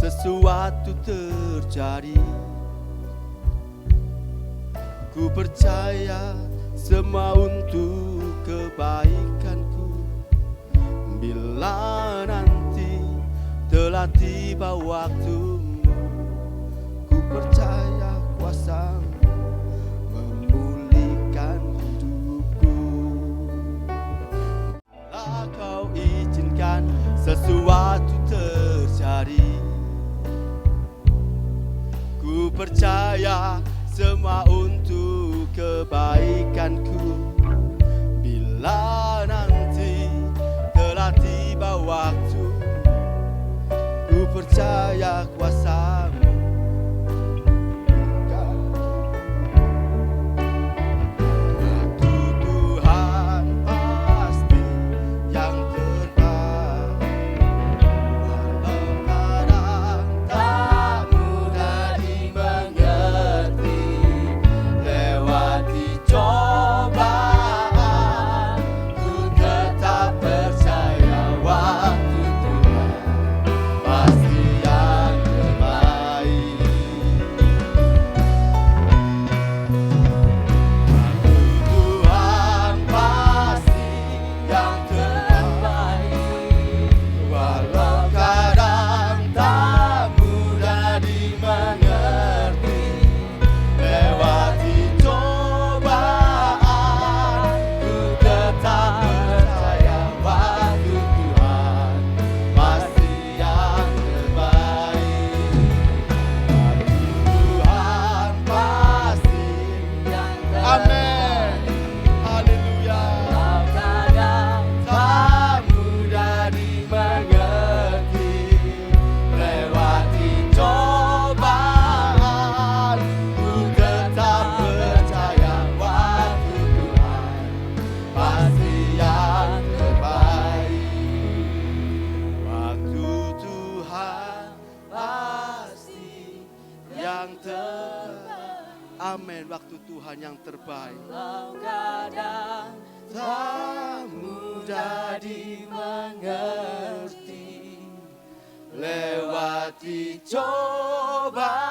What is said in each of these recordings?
Sesuatu terjadi, ku percaya semua untuk kebaikanku. Bila nanti telah tiba waktumu, ku percaya kuasa-Mu memulihkan hidupku. Bila Kau izinkan sesuatu terjadi, ku percaya semua untuk kebaikanku. Bila nanti telah tiba waktu, ku percaya kuasa-Mu. Waktu Tuhan pasti yang terbaik. Walau kadang tak mudah dimengerti, lewati cobaan, ku tetap percaya waktu Tuhan pasti yang terbaik. Waktu Tuhan pasti yang terbaik. Walau kadang tak mudah dimengerti, lewati cobaan, ku tetap percaya waktu Tuhan pasti yang terbaik. Waktu Tuhan pasti yang terbaik. Amin. Haleluya. Walau kadang tak mudah dimengerti, lewati cobaan, ku tetap percaya waktu Tuhan pasti yang terbaik. Waktu Tuhan pasti yang terbaik. Amin. Waktu Tuhan yang terbaik. Walau kadang tak mudah dimengerti, lewati cobaan,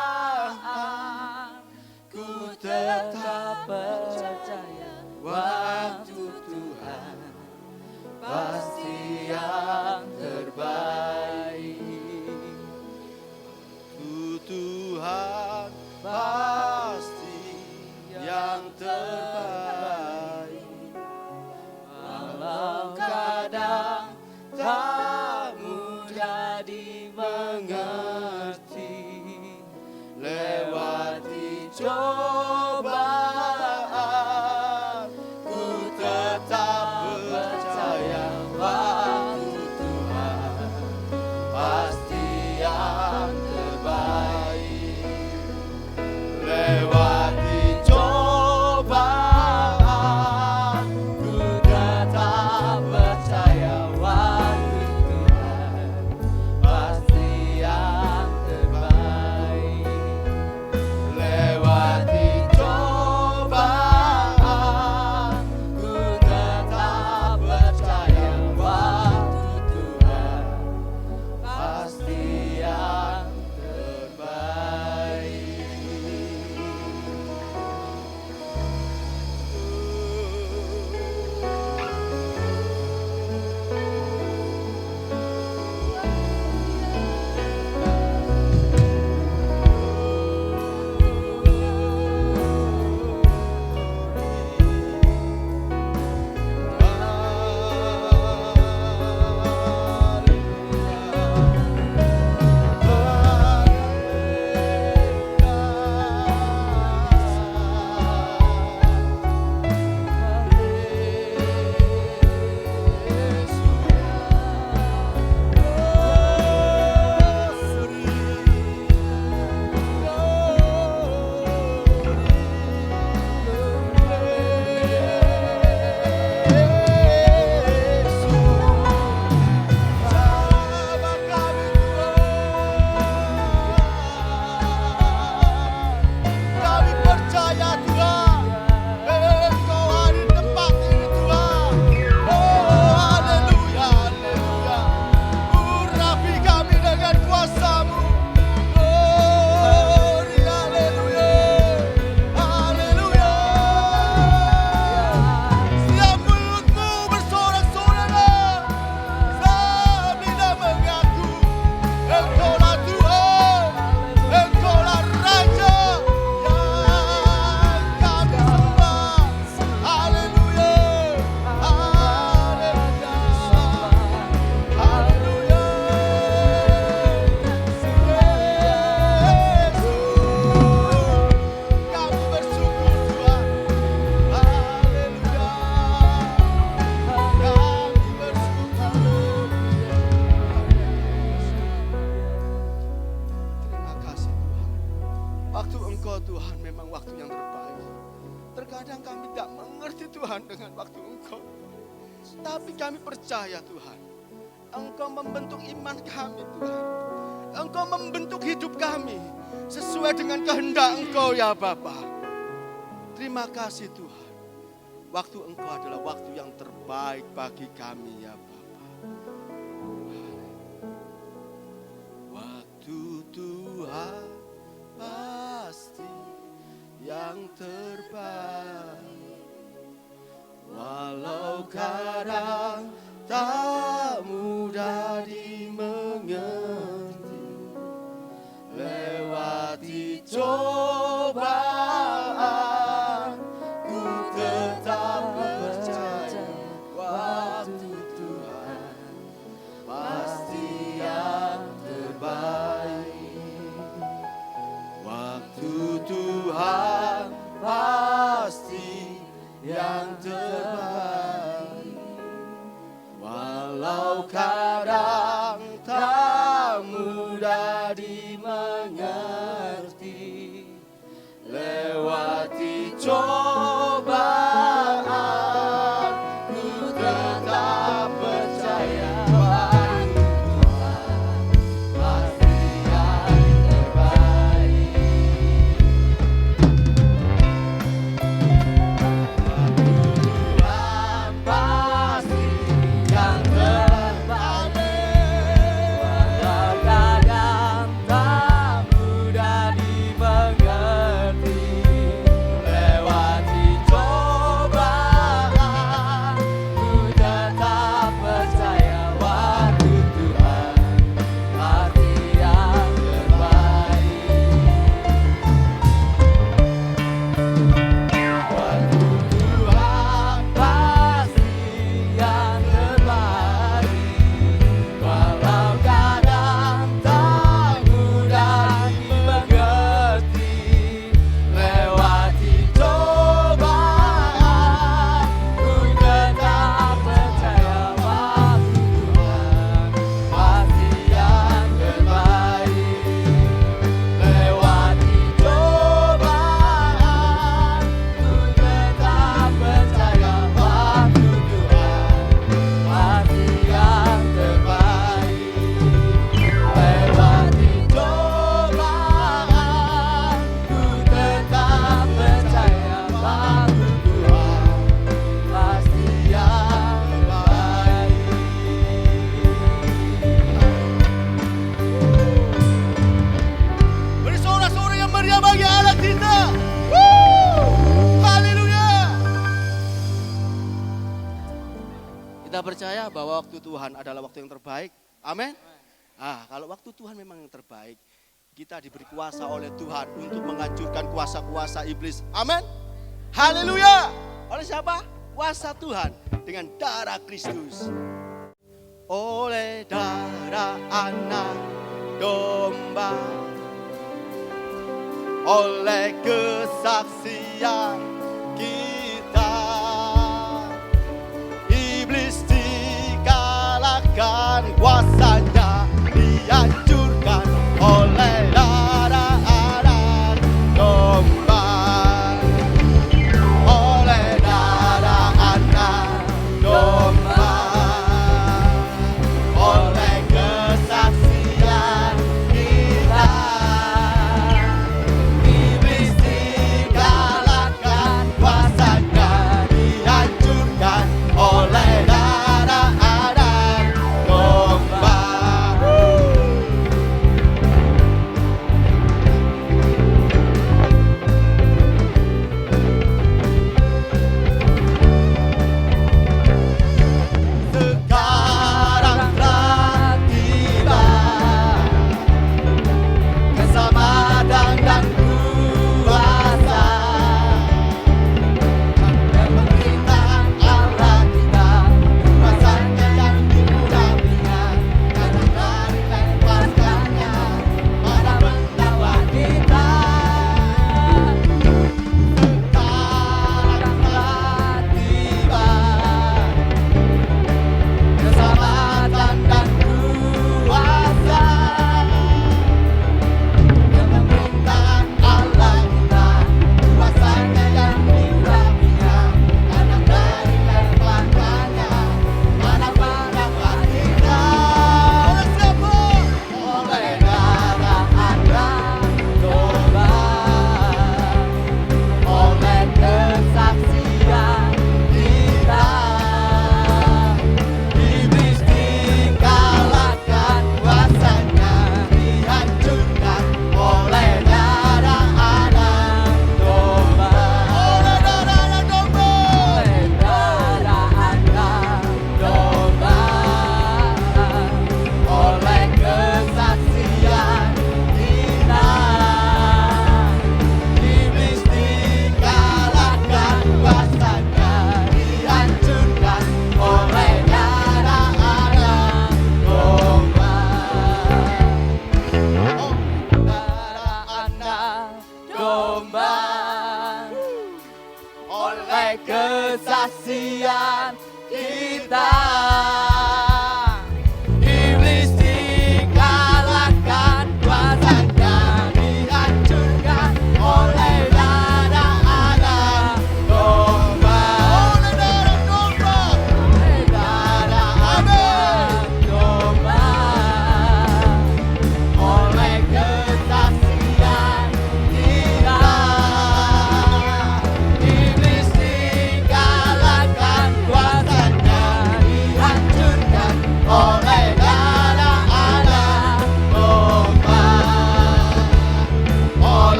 ku tetap percaya waktu Tuhan pasti yang terbaik. Waktu Tuhan pasti yang terbaik. Walau kadang tak mudah dimengerti, Tuhan dengan waktu Engkau. Tapi kami percaya Tuhan, Engkau membentuk iman kami Tuhan. Engkau membentuk hidup kami sesuai dengan kehendak Engkau ya Bapa. Terima kasih Tuhan. Waktu Engkau adalah waktu yang terbaik bagi kami ya Bapa. Waktu Tuhan pasti yang terbaik. Walau kadang tak mudah dimengerti, lewati cobaan, ku tetap percaya waktu Tuhan pasti yang terbaik. Waktu Tuhan pasti yang terbaik. Walau kadang tak mudah dimengerti, lewati cobaan, ku tetap percaya waktu Tuhan pasti yang terbaik. Kita percaya bahwa waktu Tuhan adalah waktu yang terbaik. Amin. Kalau waktu Tuhan memang yang terbaik, kita diberi kuasa oleh Tuhan untuk menghancurkan kuasa-kuasa iblis. Amin. Haleluya. Oleh siapa? Kuasa Tuhan dengan darah Kristus. Oleh darah anak domba, oleh kesaksian kita, iblis dikalahkan, kuasanya dihancurkan oleh darah anak domba, oleh darah anak domba, oleh kesaksian kita, iblis dikalahkan, kuasanya dihancurkan oleh darah anak domba.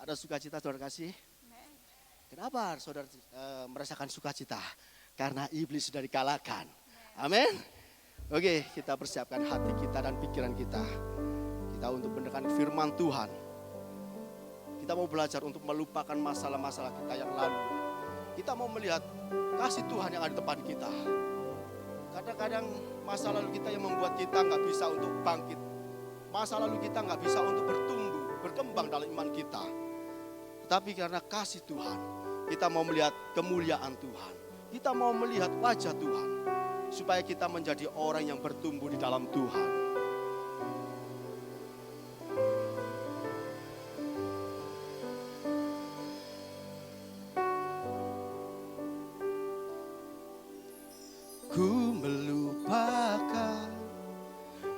Ada sukacita saudara kasih? Kenapa saudara merasakan sukacita? Karena iblis sudah dikalahkan. Amin. Oke, kita persiapkan hati kita dan pikiran kita. Kita untuk mendengarkan firman Tuhan. Kita mau belajar untuk melupakan masalah-masalah kita yang lalu. Kita mau melihat kasih Tuhan yang ada di depan kita. Kadang-kadang masa lalu kita yang membuat kita nggak bisa untuk bangkit. Masa lalu kita nggak bisa untuk bertumbuh, berkembang dalam iman kita. Tetapi karena kasih Tuhan, kita mau melihat kemuliaan Tuhan. Kita mau melihat wajah Tuhan. Supaya kita menjadi orang yang bertumbuh di dalam Tuhan. Ku melupakan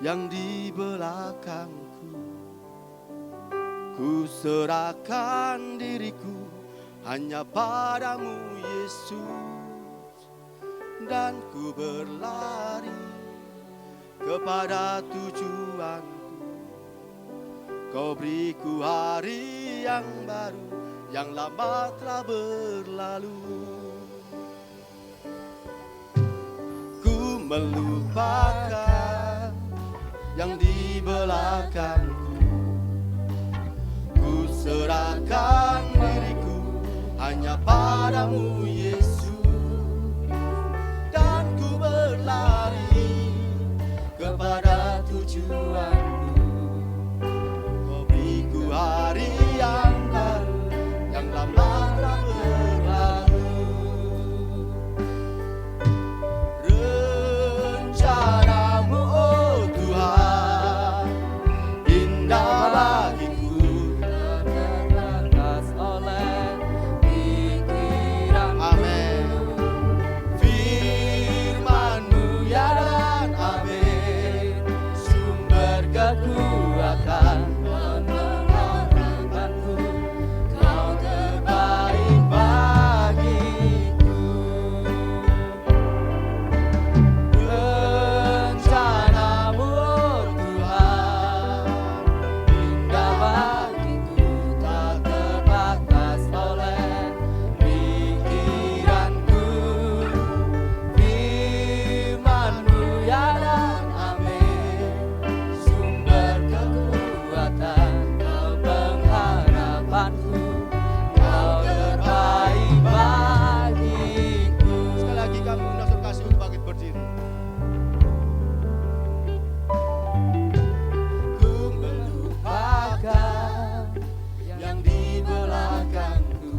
yang di belakangku. Ku serahkan diriku hanya padamu Yesus. Dan ku berlari kepada tujuanku. Kau beriku hari yang baru, yang lama telah berlalu. Ku melupakan yang di belakangku. Ku serahkan diriku hanya padamu Yesus. Dan ku berlari kepada tujuanmu. Kau beriku hari yang baru, yang lama telah berlalu. Rencanamu oh Tuhan, indah bagiku. Terbatas oleh pikiranmu. Amin. Firman-Mu ya dan amin. Sumber kekuatan pengharapanku. Kau terbaik bagiku. Rencana-Mu oh Tuhan, indah bagiku. Tak terbatas oleh pikiranku. Firman-Mu ya dan amin. Sumber kekuatan, Kau pengharapanku. Kau terbaik bagiku. Sekali lagi kami undang kasih untuk bangkit berdiri. Ku melupakan yang di belakangku.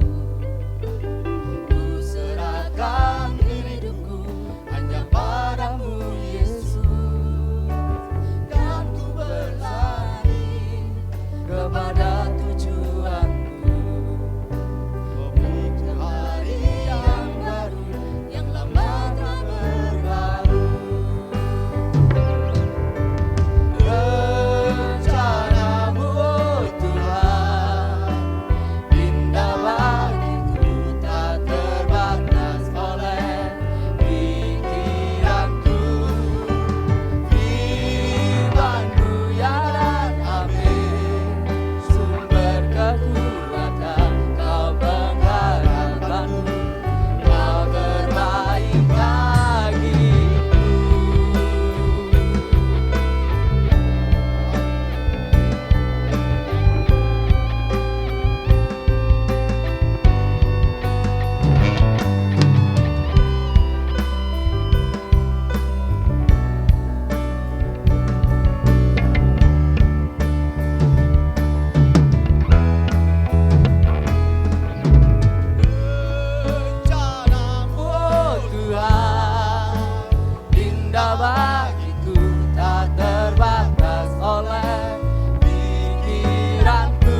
Ku serahkan diriku hanya padamu Yesus. Dan ku berlari kepada tujuanmu. Kau beriku hari yang baru, yang lama telah berlalu. Rencana-Mu oh Tuhan, indah bagiku. Tak terbatas oleh pikiranku. Firman-Mu ya dan amin. Sumber kekuatan, Kau pengharapanku. Kau terbaik bagiku. Rencana-Mu oh Tuhan, indah bagiku. Tak terbatas oleh pikiranku.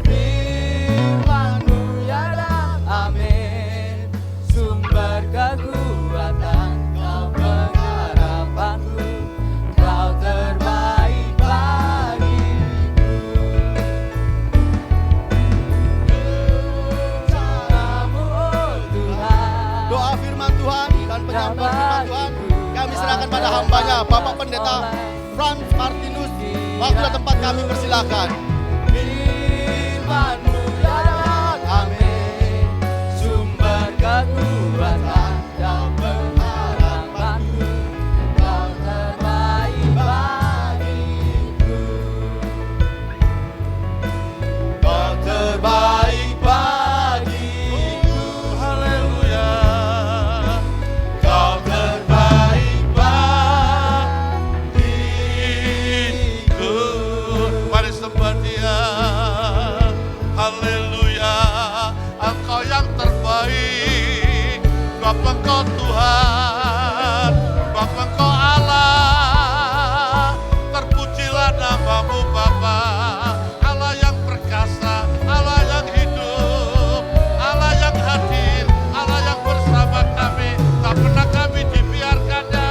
Firman-Mu ya dan amin. Sumber kekuatan, Kau pengharapanku. Kau terbaik bagiku. Rencana-Mu oh Tuhan. Doa firman Tuhan dan penyampaian firman Tuhan kami serahkan pada hamba-Nya, Bapak Pendeta Frans Martinus. Waktu dan tempat kami persilahkan. Engkau Tuhan, bahwa Engkau Allah. Terpujilah namamu Bapa, Allah yang perkasa, Allah yang hidup, Allah yang hadir, Allah yang bersama kami. Tak pernah kami dibiarkannya.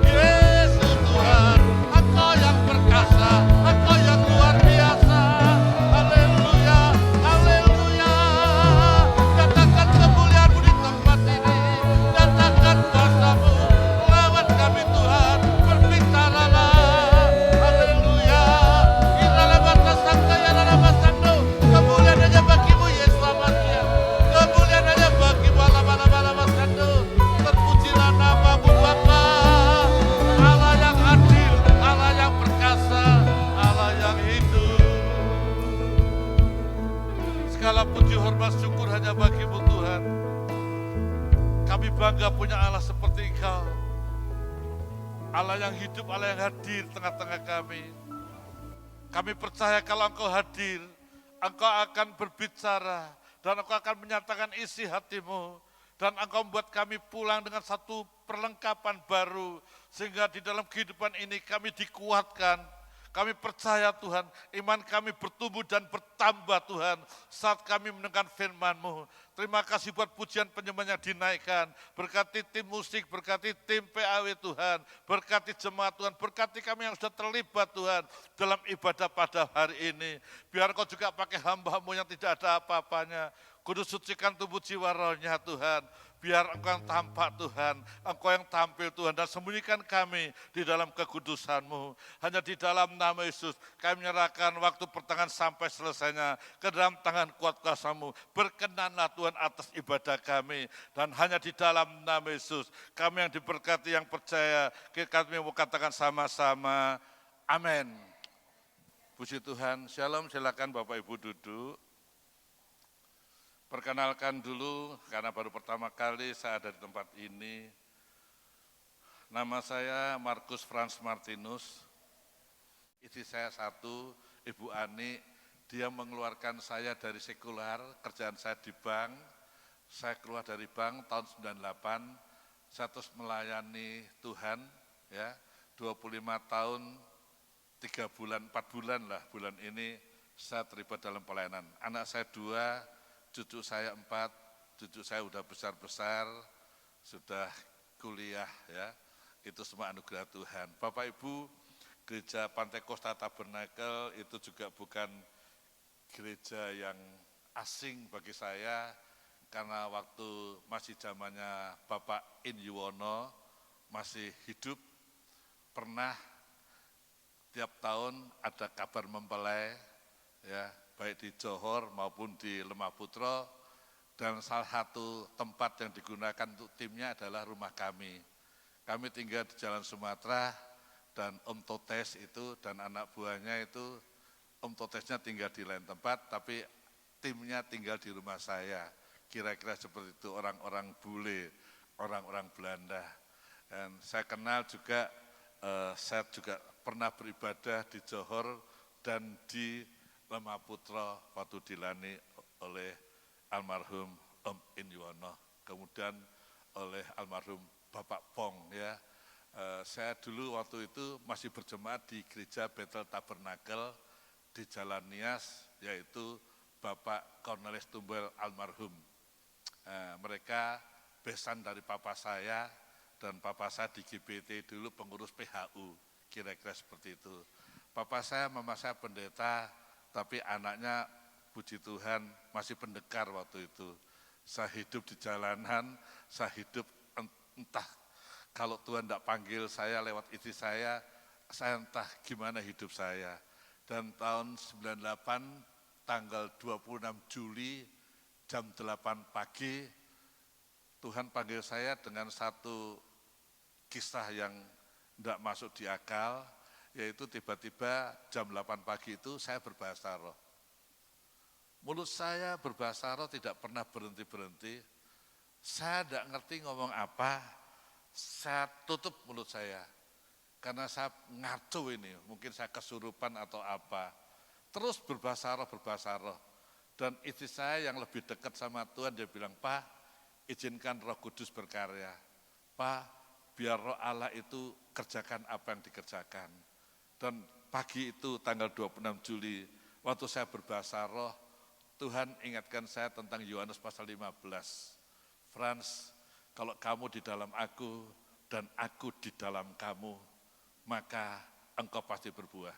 Yesus Tuhan, Engkau yang perkasa, Engkau yang luar biasa. Haleluya, haleluya. Nyatakan kemuliaan-Mu di tempat ini. Nyatakan kuasa-Mu lewat kami Tuhan. Berbicaralah. Haleluya. Iralabata sangkaya ralabasando. Kemuliaan hanya bagi-Mu Yesus amatnya. Kemuliaan hanya bagi-Mu alabalabasando. Terpujilah namamu Bapa, Allah yang adil, Allah yang perkasa, Allah yang hidup. Segala puji hormat syukur hanya bagi-Mu Tuhan. Kami bangga punya Allah seperti Engkau, Allah yang hidup, Allah yang hadir tengah-tengah kami. Kami percaya kalau Engkau hadir, Engkau akan berbicara dan Engkau akan menyatakan isi hati-Mu. Dan Engkau membuat kami pulang dengan satu perlengkapan baru, sehingga di dalam kehidupan ini kami dikuatkan. Kami percaya Tuhan, iman kami bertumbuh dan bertambah Tuhan, saat kami mendengar firman-Mu. Terima kasih buat pujian penyembah yang dinaikkan. Berkati tim musik, berkati tim PAW Tuhan, berkati jemaat Tuhan, berkati kami yang sudah terlibat Tuhan dalam ibadah pada hari ini. Biar Kau juga pakai hamba-Mu yang tidak ada apa-apanya. Kudus sucikan tubuh jiwa rohnya Tuhan. Biar Engkau yang tampak Tuhan, Engkau yang tampil Tuhan, dan sembunyikan kami di dalam kekudusan-Mu. Hanya di dalam nama Yesus kami menyerahkan waktu pertengahan sampai selesainya ke dalam tangan kuat kuasa-Mu. Berkenanlah Tuhan atas ibadah kami, dan hanya di dalam nama Yesus kami yang diberkati, yang percaya, kami mau katakan sama-sama amin. Puji Tuhan. Shalom, silakan Bapak Ibu duduk. Perkenalkan dulu, karena baru pertama kali saya ada di tempat ini. Nama saya Markus Frans Martinus. Istri saya satu, Ibu Ani. Dia mengeluarkan saya dari sekular, kerjaan saya di bank. Saya keluar dari bank tahun 98. Saya terus melayani Tuhan, ya, 25 tahun, 3 bulan, 4 bulan lah bulan ini saya terlibat dalam pelayanan. Anak saya 2, cucu saya 4, cucu saya udah besar-besar, sudah kuliah, ya. Itu semua anugerah Tuhan. Bapak Ibu, gereja Pantai Costa Tabernakel itu juga bukan gereja yang asing bagi saya, karena waktu masih zamannya Bapak In Yuwono masih hidup, pernah tiap tahun ada kabar mempelai, ya, baik di Johor maupun di Lemah-Putra, dan salah satu tempat yang digunakan untuk timnya adalah rumah kami. Kami tinggal di Jalan Sumatera, dan Om Totes itu dan anak buahnya itu, Om Totesnya tinggal di lain tempat, tapi timnya tinggal di rumah saya. Kira-kira seperti itu, orang-orang bule, orang-orang Belanda. Dan saya kenal juga, saya juga pernah beribadah di Johor dan di Lemah-Putra waktu dilani oleh almarhum Om In Yuwono, kemudian oleh almarhum Bapak Pong, ya. Saya dulu waktu itu masih berjemaat di gereja Bethel Tabernakel di Jalan Nias, yaitu Bapak Cornelis Tumbel almarhum. Mereka besan dari papa saya, dan papa saya di GBT dulu pengurus PHU, kira-kira seperti itu. Papa saya, mama saya pendeta, tapi anaknya puji Tuhan masih pendekar waktu itu. Saya hidup di jalanan, saya hidup entah kalau Tuhan tidak panggil saya lewat istri saya entah gimana hidup saya. Dan tahun 98, tanggal 26 Juli, jam 8 pagi, Tuhan panggil saya dengan satu kisah yang tidak masuk di akal, yaitu tiba-tiba jam 8 pagi itu saya berbahasa roh. Mulut saya berbahasa roh tidak pernah berhenti-berhenti. Saya tidak ngerti ngomong apa, saya tutup mulut saya. Karena saya ngaco ini, mungkin saya kesurupan atau apa. Terus berbahasa roh. Dan istri saya yang lebih dekat sama Tuhan, dia bilang, "Pak, izinkan Roh Kudus berkarya. Pak, biar Roh Allah itu kerjakan apa yang dikerjakan. Dan pagi itu tanggal 26 Juli, waktu saya berbahasa roh, Tuhan ingatkan saya tentang Yohanes pasal 15. Frans, kalau kamu di dalam aku dan aku di dalam kamu, maka engkau pasti berbuah.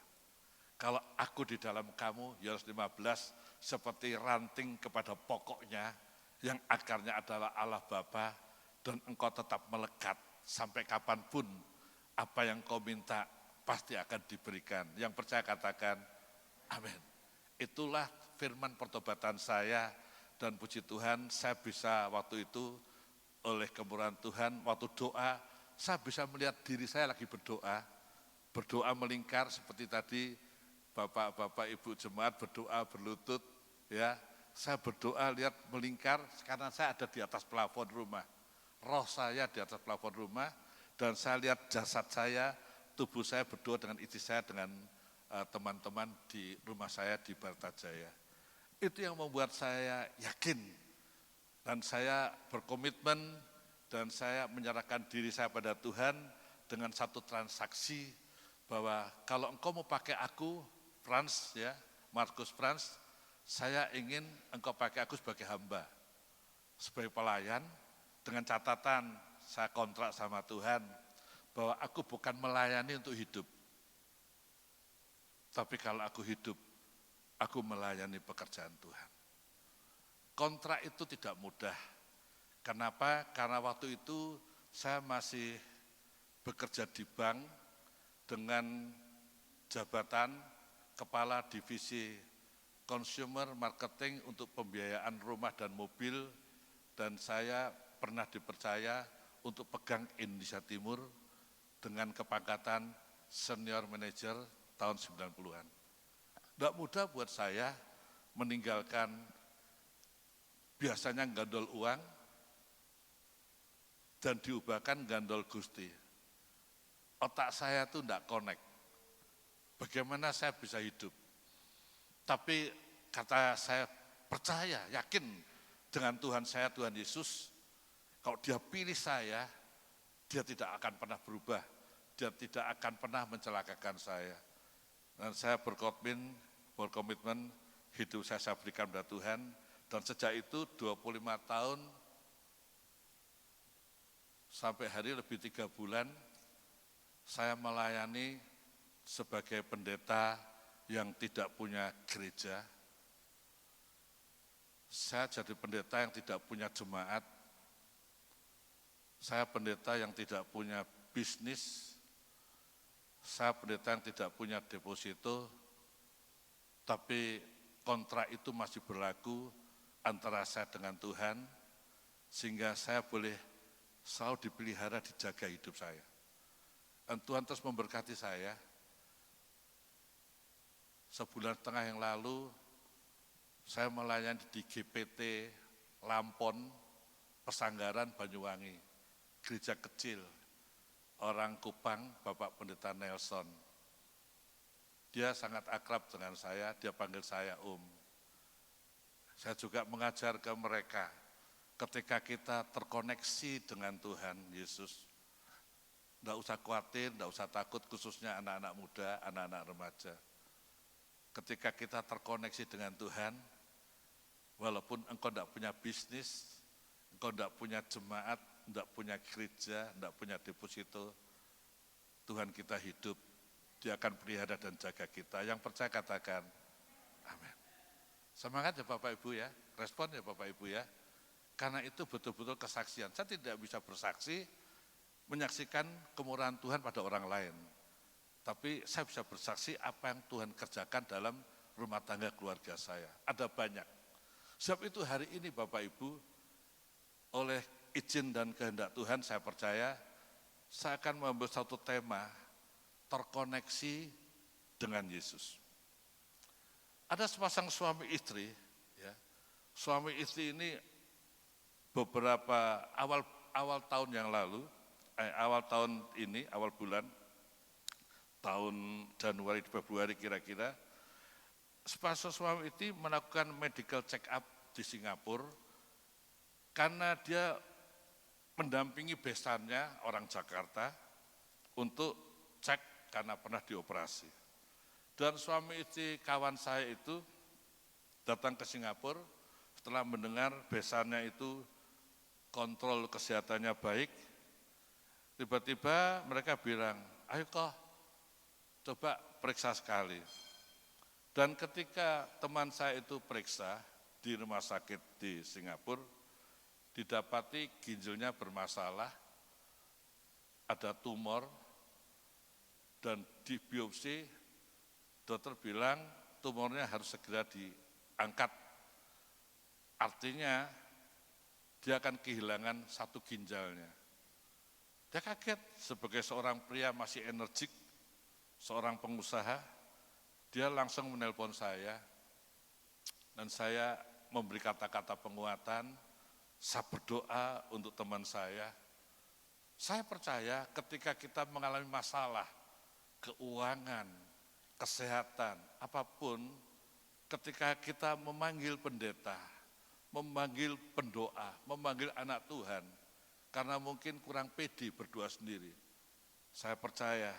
Kalau aku di dalam kamu, Yohanes 15, seperti ranting kepada pokoknya, yang akarnya adalah Allah Bapa, dan engkau tetap melekat sampai kapanpun, apa yang kau minta pasti akan diberikan. Yang percaya katakan, amin. Itulah firman pertobatan saya, dan puji Tuhan saya bisa waktu itu oleh kemurahan Tuhan, waktu doa, saya bisa melihat diri saya lagi berdoa melingkar seperti tadi, Bapak-bapak Ibu jemaat berdoa berlutut, ya. Saya berdoa lihat melingkar karena saya ada di atas plafon rumah. Roh saya di atas plafon rumah dan saya lihat jasad saya, tubuh saya berdoa dengan istri saya, dengan teman-teman di rumah saya di Bartajaya. Itu yang membuat saya yakin dan saya berkomitmen dan saya menyerahkan diri saya pada Tuhan dengan satu transaksi bahwa kalau engkau mau pakai aku, Frans, ya, Markus Frans, saya ingin engkau pakai aku sebagai hamba, sebagai pelayan, dengan catatan saya kontrak sama Tuhan bahwa aku bukan melayani untuk hidup, tapi kalau aku hidup, aku melayani pekerjaan Tuhan. Kontrak itu tidak mudah. Kenapa? Karena waktu itu saya masih bekerja di bank dengan jabatan Kepala Divisi Consumer Marketing untuk pembiayaan rumah dan mobil, dan saya pernah dipercaya untuk pegang Indonesia Timur dengan kepangkatan Senior Manager tahun 90-an. Tidak mudah buat saya meninggalkan biasanya gandol uang dan diubahkan gandol Gusti. Otak saya itu tidak connect. Bagaimana saya bisa hidup? Tapi kata saya percaya, yakin dengan Tuhan saya, Tuhan Yesus, kalau dia pilih saya, dia tidak akan pernah berubah. Dia tidak akan pernah mencelakakan saya. Dan saya berkomitmen hidup saya berikan pada Tuhan. Dan sejak itu 25 tahun sampai hari lebih 3 bulan, saya melayani sebagai pendeta yang tidak punya gereja. Saya jadi pendeta yang tidak punya jemaat. Saya pendeta yang tidak punya bisnis. Saya pendeta yang tidak punya deposito. Tapi kontrak itu masih berlaku antara saya dengan Tuhan, sehingga saya boleh selalu dipelihara, dijaga hidup saya. Dan Tuhan terus memberkati saya. Sebulan setengah yang lalu, saya melayani di GPT Lampon, Pesanggaran, Banyuwangi. Gereja kecil, orang Kupang, Bapak Pendeta Nelson. Dia sangat akrab dengan saya, dia panggil saya Om. Saya juga mengajar ke mereka, ketika kita terkoneksi dengan Tuhan Yesus, tidak usah khawatir, tidak usah takut, khususnya anak-anak muda, anak-anak remaja. Ketika kita terkoneksi dengan Tuhan, walaupun engkau tidak punya bisnis, engkau tidak punya jemaat, tidak punya gereja, tidak punya deposito, Tuhan kita hidup, Dia akan pelihara dan jaga kita. Yang percaya katakan, amin. Semangat ya Bapak Ibu ya, respon ya Bapak Ibu ya. Karena itu betul-betul kesaksian. Saya tidak bisa bersaksi, menyaksikan kemurahan Tuhan pada orang lain. Tapi saya bisa bersaksi apa yang Tuhan kerjakan dalam rumah tangga keluarga saya. Ada banyak. Sebab itu hari ini Bapak Ibu, oleh izin dan kehendak Tuhan saya percaya, saya akan mengambil satu tema, terkoneksi dengan Yesus. Ada sepasang suami istri, ya. Suami istri ini beberapa awal tahun yang lalu, awal tahun ini, awal bulan, tahun Januari, Februari kira-kira, sepasang suami itu melakukan medical check up di Singapura karena dia mendampingi besannya orang Jakarta untuk cek karena pernah dioperasi. Dan suami istri kawan saya itu datang ke Singapura setelah mendengar besannya itu kontrol kesehatannya baik. Tiba-tiba mereka bilang, ayo kok coba periksa sekali. Dan ketika teman saya itu periksa di rumah sakit di Singapura, didapati ginjalnya bermasalah, ada tumor, dan di biopsi dokter bilang tumornya harus segera diangkat. Artinya dia akan kehilangan satu ginjalnya. Dia kaget sebagai seorang pria masih energik, seorang pengusaha, dia langsung menelpon saya dan saya memberi kata-kata penguatan, saya berdoa untuk teman saya. Saya percaya ketika kita mengalami masalah, keuangan, kesehatan, apapun, ketika kita memanggil pendeta, memanggil pendoa, memanggil anak Tuhan, karena mungkin kurang pede berdoa sendiri. Saya percaya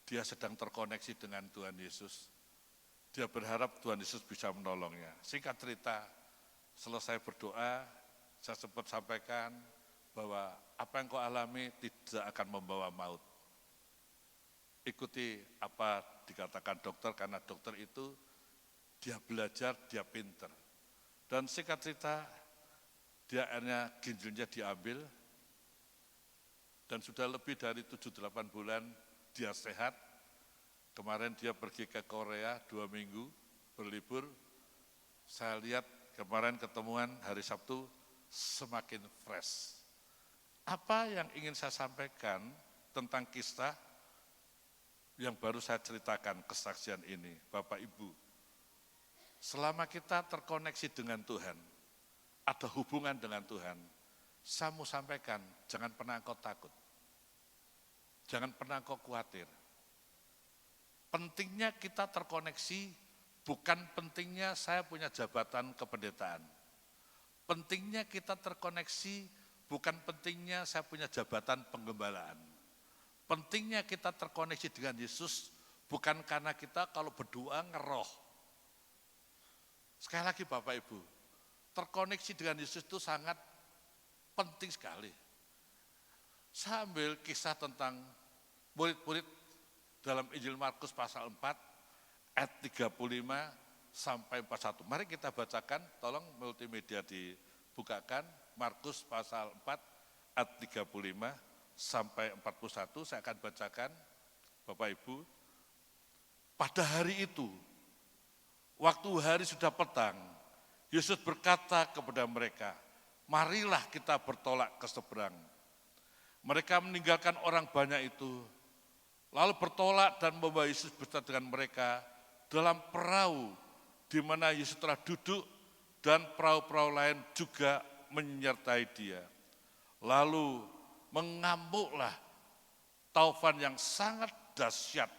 dia sedang terkoneksi dengan Tuhan Yesus. Dia berharap Tuhan Yesus bisa menolongnya. Singkat cerita, selesai berdoa, saya sempat sampaikan bahwa apa yang kau alami tidak akan membawa maut. Ikuti apa dikatakan dokter, karena dokter itu dia belajar, dia pinter. Dan singkat cerita, dia akhirnya ginjalnya diambil, dan sudah lebih dari 7-8 bulan dia sehat. Kemarin dia pergi ke Korea 2 minggu berlibur. Saya lihat kemarin ketemuan hari Sabtu semakin fresh. Apa yang ingin saya sampaikan tentang kisah yang baru saya ceritakan, kesaksian ini, Bapak Ibu. Selama kita terkoneksi dengan Tuhan, ada hubungan dengan Tuhan, saya mau sampaikan, jangan pernah engkau takut. Jangan pernah engkau khawatir. Pentingnya kita terkoneksi, bukan pentingnya saya punya jabatan kependetaan. Pentingnya kita terkoneksi, bukan pentingnya saya punya jabatan penggembalaan. Pentingnya kita terkoneksi dengan Yesus, bukan karena kita kalau berdoa ngeroh. Sekali lagi Bapak Ibu, terkoneksi dengan Yesus itu sangat penting sekali. Saya ambil kisah tentang murid-murid dalam Injil Markus pasal 4 ayat 35 sampai 41. Mari kita bacakan, tolong multimedia dibukakan, Markus pasal 4 ayat 35 sampai 41, saya akan bacakan, Bapak Ibu. Pada hari itu, waktu hari sudah petang, Yesus berkata kepada mereka, marilah kita bertolak ke seberang. Mereka meninggalkan orang banyak itu, lalu bertolak dan membawa Yesus beserta dengan mereka dalam perahu di mana Yesus telah duduk dan perahu-perahu lain juga menyertai dia. Lalu mengamuklah taufan yang sangat dahsyat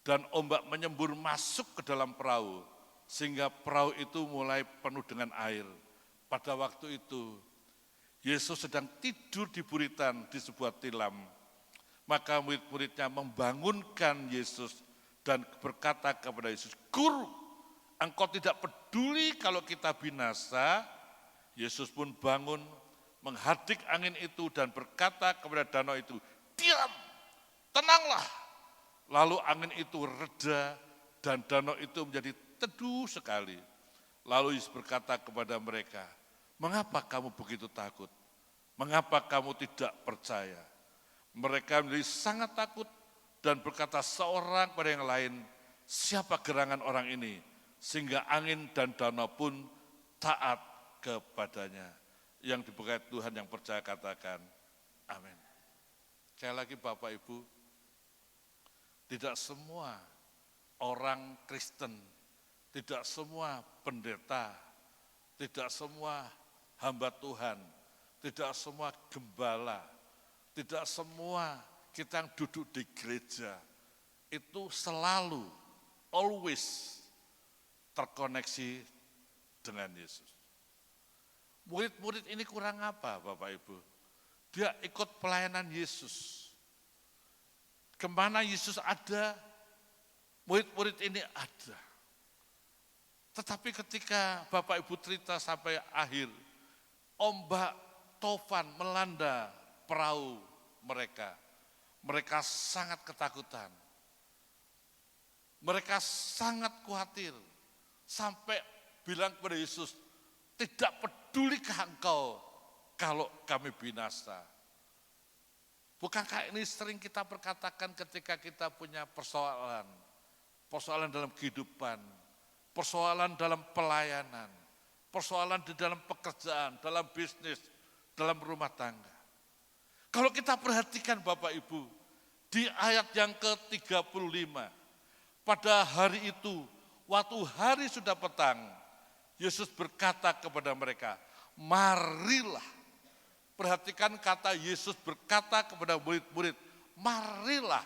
dan ombak menyembur masuk ke dalam perahu sehingga perahu itu mulai penuh dengan air. Pada waktu itu Yesus sedang tidur di buritan di sebuah tilam. Maka murid-muridnya membangunkan Yesus dan berkata kepada Yesus, Guru, engkau tidak peduli kalau kita binasa. Yesus pun bangun, menghadik angin itu dan berkata kepada danau itu, diam, tenanglah. Lalu angin itu reda dan danau itu menjadi teduh sekali. Lalu Yesus berkata kepada mereka, mengapa kamu begitu takut? Mengapa kamu tidak percaya? Mereka menjadi sangat takut dan berkata seorang pada yang lain, siapa gerangan orang ini? Sehingga angin dan danau pun taat kepadanya. Yang diberkati Tuhan yang percaya katakan, amin. Sekali lagi Bapak Ibu, tidak semua orang Kristen, tidak semua pendeta, tidak semua hamba Tuhan, tidak semua gembala, tidak semua kita yang duduk di gereja itu selalu, always terkoneksi dengan Yesus. Murid-murid ini kurang apa Bapak Ibu? Dia ikut pelayanan Yesus. Kemana Yesus ada, murid-murid ini ada. Tetapi ketika Bapak Ibu cerita sampai akhir, ombak tofan melanda perahu mereka. Mereka sangat ketakutan. Mereka sangat khawatir. Sampai bilang kepada Yesus, tidak pedulikah engkau kalau kami binasa? Bukankah ini sering kita perkatakan ketika kita punya persoalan? Persoalan dalam kehidupan, persoalan dalam pelayanan, persoalan di dalam pekerjaan, dalam bisnis, dalam rumah tangga. Kalau kita perhatikan Bapak Ibu, di ayat yang ke-35, pada hari itu, waktu hari sudah petang, Yesus berkata kepada mereka, marilah. Perhatikan kata Yesus berkata kepada murid-murid, marilah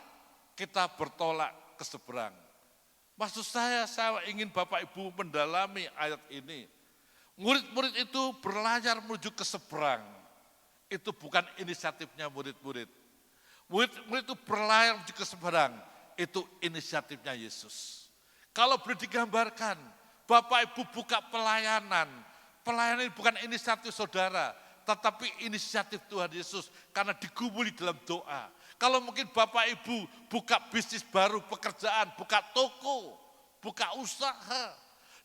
kita bertolak ke seberang. Maksud saya ingin Bapak Ibu mendalami ayat ini. Murid-murid itu berlayar menuju ke seberang. Itu bukan inisiatifnya murid-murid. Murid-murid itu berlayar menuju ke seberang. Itu inisiatifnya Yesus. Kalau boleh digambarkan, Bapak Ibu buka pelayanan. Pelayanan ini bukan inisiatif saudara, tetapi inisiatif Tuhan Yesus karena digumuli dalam doa. Kalau mungkin Bapak Ibu buka bisnis baru, pekerjaan, buka toko, buka usaha,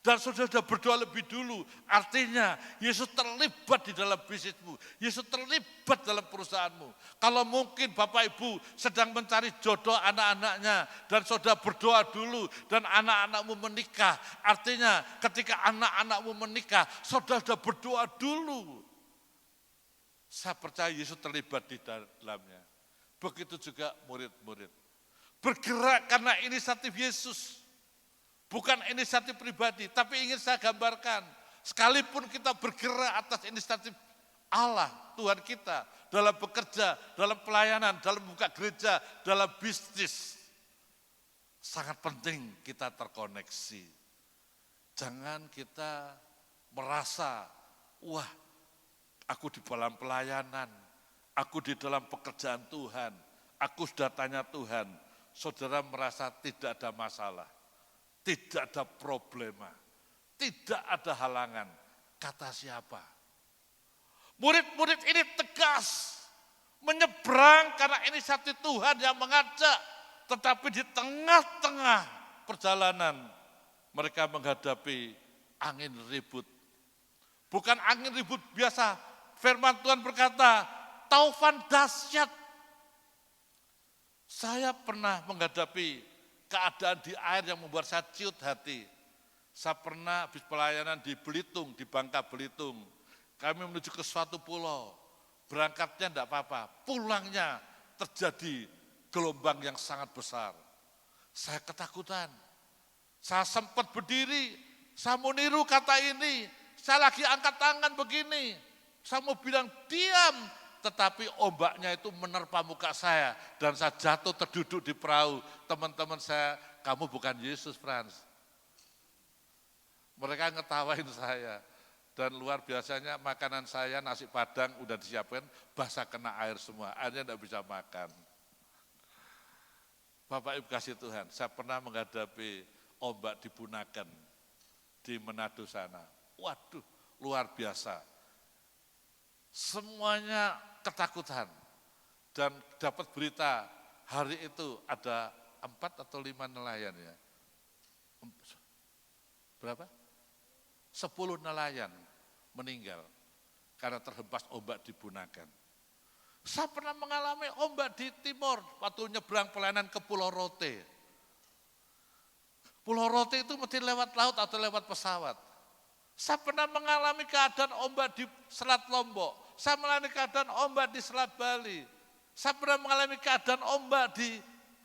dan saudara sudah berdoa lebih dulu, artinya Yesus terlibat di dalam bisnismu, Yesus terlibat dalam perusahaanmu. Kalau mungkin Bapak Ibu sedang mencari jodoh anak-anaknya, dan saudara berdoa dulu, dan anak-anakmu menikah, artinya ketika anak-anakmu menikah, saudara sudah berdoa dulu. Saya percaya Yesus terlibat di dalamnya. Begitu juga murid-murid. Bergerak karena inisiatif Yesus. Bukan inisiatif pribadi, tapi ingin saya gambarkan. Sekalipun kita bergerak atas inisiatif Allah, Tuhan kita, dalam bekerja, dalam pelayanan, dalam buka gereja, dalam bisnis. Sangat penting kita terkoneksi. Jangan kita merasa, wah, aku di dalam pelayanan, aku di dalam pekerjaan Tuhan, aku sudah tanya Tuhan, saudara merasa tidak ada masalah, tidak ada problema, tidak ada halangan. Kata siapa? Murid-murid ini tegas, menyeberang karena inisiatif Tuhan yang mengajak, tetapi di tengah-tengah perjalanan mereka menghadapi angin ribut. Bukan angin ribut biasa, firman Tuhan berkata, taufan dahsyat. Saya pernah menghadapi keadaan di air yang membuat saya ciut hati. Saya pernah habis pelayanan di Belitung, di Bangka Belitung. Kami menuju ke suatu pulau. Berangkatnya tidak apa-apa, pulangnya terjadi gelombang yang sangat besar. Saya ketakutan. Saya sempat berdiri, saya mau niru kata ini. Saya lagi angkat tangan begini. Saya mau bilang diam, tetapi ombaknya itu menerpa muka saya dan saya jatuh terduduk di perahu. Teman-teman saya, kamu bukan Yesus, Frans. Mereka ngetawain saya. Dan luar biasanya makanan saya, nasi padang udah disiapkan, basah kena air semua. Airnya tidak bisa makan. Bapak Ibu kasih Tuhan, saya pernah menghadapi ombak di Bunaken, di Manado sana. Waduh, luar biasa. Semuanya ketakutan. Dan dapat berita hari itu ada 4 atau 5 nelayan ya. Berapa? 10 nelayan meninggal karena terhempas ombak di Bunaken. Saya pernah mengalami ombak di timur waktu nyebrang pelayanan ke Pulau Rote. Pulau Rote itu mesti lewat laut atau lewat pesawat. Saya pernah mengalami keadaan ombak di Selat Lombok. Saya mengalami keadaan ombak di Selat Bali. Saya pernah mengalami keadaan ombak di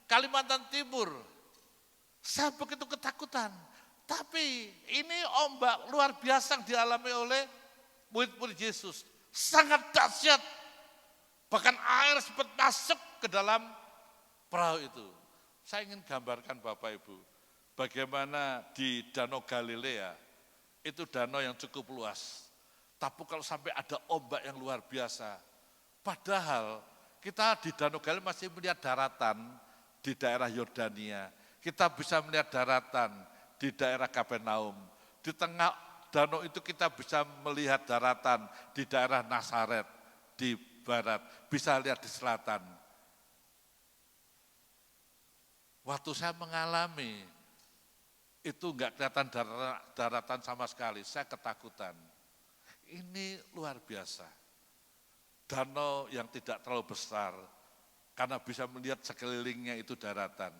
Kalimantan Timur. Saya begitu ketakutan. Tapi ini ombak luar biasa yang dialami oleh murid-murid Yesus. Sangat dahsyat. Bahkan air sempat masuk ke dalam perahu itu. Saya ingin gambarkan Bapak Ibu, bagaimana di Danau Galilea, itu danau yang cukup luas. Tapi kalau sampai ada ombak yang luar biasa, padahal kita di Danau Galilea masih melihat daratan di daerah Yordania. Kita bisa melihat daratan di daerah Kapernaum. Di tengah danau itu kita bisa melihat daratan di daerah Nazaret, di barat, bisa lihat di selatan. Waktu saya mengalami, itu enggak kelihatan daratan sama sekali, saya ketakutan. Ini luar biasa. Danau yang tidak terlalu besar, karena bisa melihat sekelilingnya itu daratan,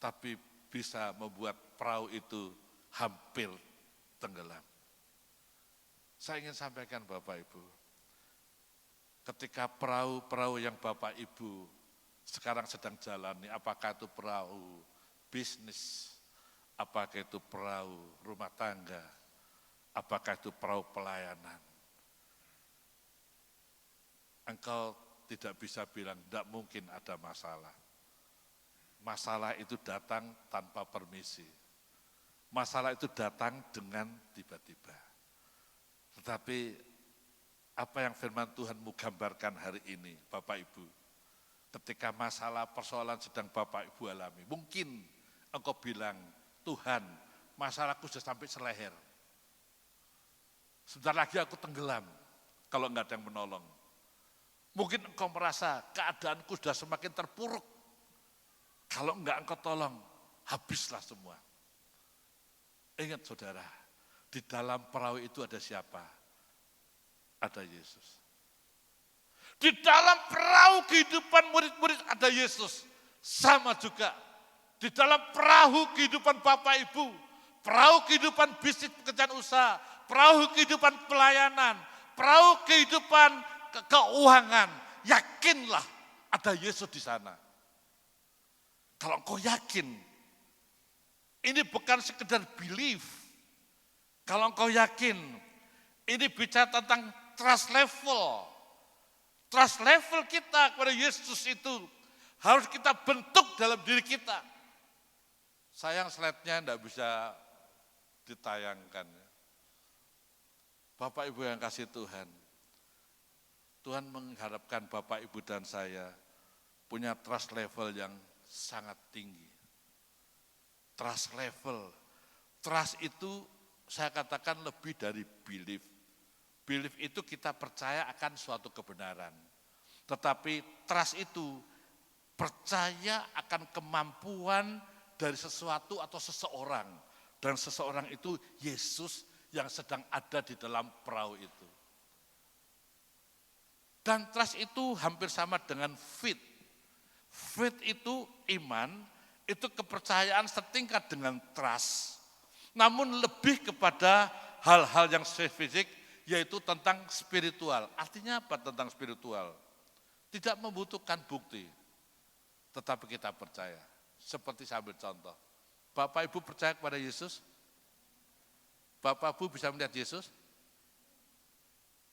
tapi bisa membuat perahu itu hampir tenggelam. Saya ingin sampaikan Bapak Ibu, ketika perahu-perahu yang Bapak Ibu sekarang sedang jalani, apakah itu perahu bisnis, apakah itu perahu rumah tangga, apakah itu perahu pelayanan. Engkau tidak bisa bilang, tidak mungkin ada masalah. Masalah itu datang tanpa permisi. Masalah itu datang dengan tiba-tiba. Tetapi apa yang firman Tuhan mau gambarkan hari ini, Bapak Ibu, ketika masalah persoalan sedang Bapak Ibu alami, mungkin engkau bilang, Tuhan, masalahku sudah sampai seleher. Sebentar lagi aku tenggelam kalau enggak ada yang menolong. Mungkin engkau merasa keadaanku sudah semakin terpuruk. Kalau enggak engkau tolong, habislah semua. Ingat saudara, di dalam perahu itu ada siapa? Ada Yesus. Di dalam perahu kehidupan murid-murid ada Yesus. Sama juga, di dalam perahu kehidupan Bapak Ibu, perahu kehidupan bisnis pekerjaan usaha, perahu kehidupan pelayanan, perahu kehidupan keuangan, yakinlah ada Yesus di sana. Kalau engkau yakin, ini bukan sekedar belief. Kalau engkau yakin, ini bicara tentang trust level. Trust level kita kepada Yesus itu harus kita bentuk dalam diri kita. Sayang slide-nya tidak bisa ditayangkan. Bapak Ibu yang kasih Tuhan, Tuhan mengharapkan Bapak Ibu dan saya punya trust level yang sangat tinggi. Trust level, trust itu saya katakan lebih dari belief. Belief itu kita percaya akan suatu kebenaran. Tetapi trust itu percaya akan kemampuan dari sesuatu atau seseorang. Dan seseorang itu Yesus yang sedang ada di dalam perahu itu. Dan trust itu hampir sama dengan faith. Faith itu iman, itu kepercayaan setingkat dengan trust. Namun lebih kepada hal-hal yang spesifik, yaitu tentang spiritual. Artinya apa tentang spiritual? Tidak membutuhkan bukti, tetapi kita percaya. Seperti saya ambil contoh, Bapak Ibu percaya kepada Yesus? Bapak Ibu bisa melihat Yesus?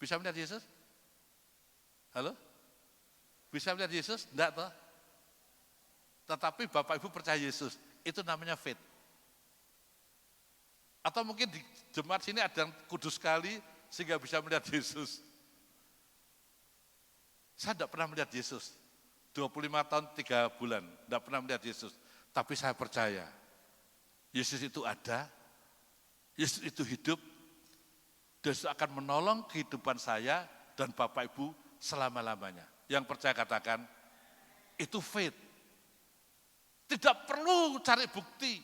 Bisa melihat Yesus? Halo? Bisa melihat Yesus? Enggak toh? Tetapi Bapak Ibu percaya Yesus, itu namanya faith. Atau mungkin di jemaat sini ada yang kudus sekali sehingga bisa melihat Yesus. Saya tidak pernah melihat Yesus. 25 tahun 3 bulan, tidak pernah melihat Yesus. Tapi saya percaya, Yesus itu ada, Yesus itu hidup, Yesus akan menolong kehidupan saya dan Bapak Ibu selama-lamanya. Yang percaya katakan, itu faith. Tidak perlu cari bukti.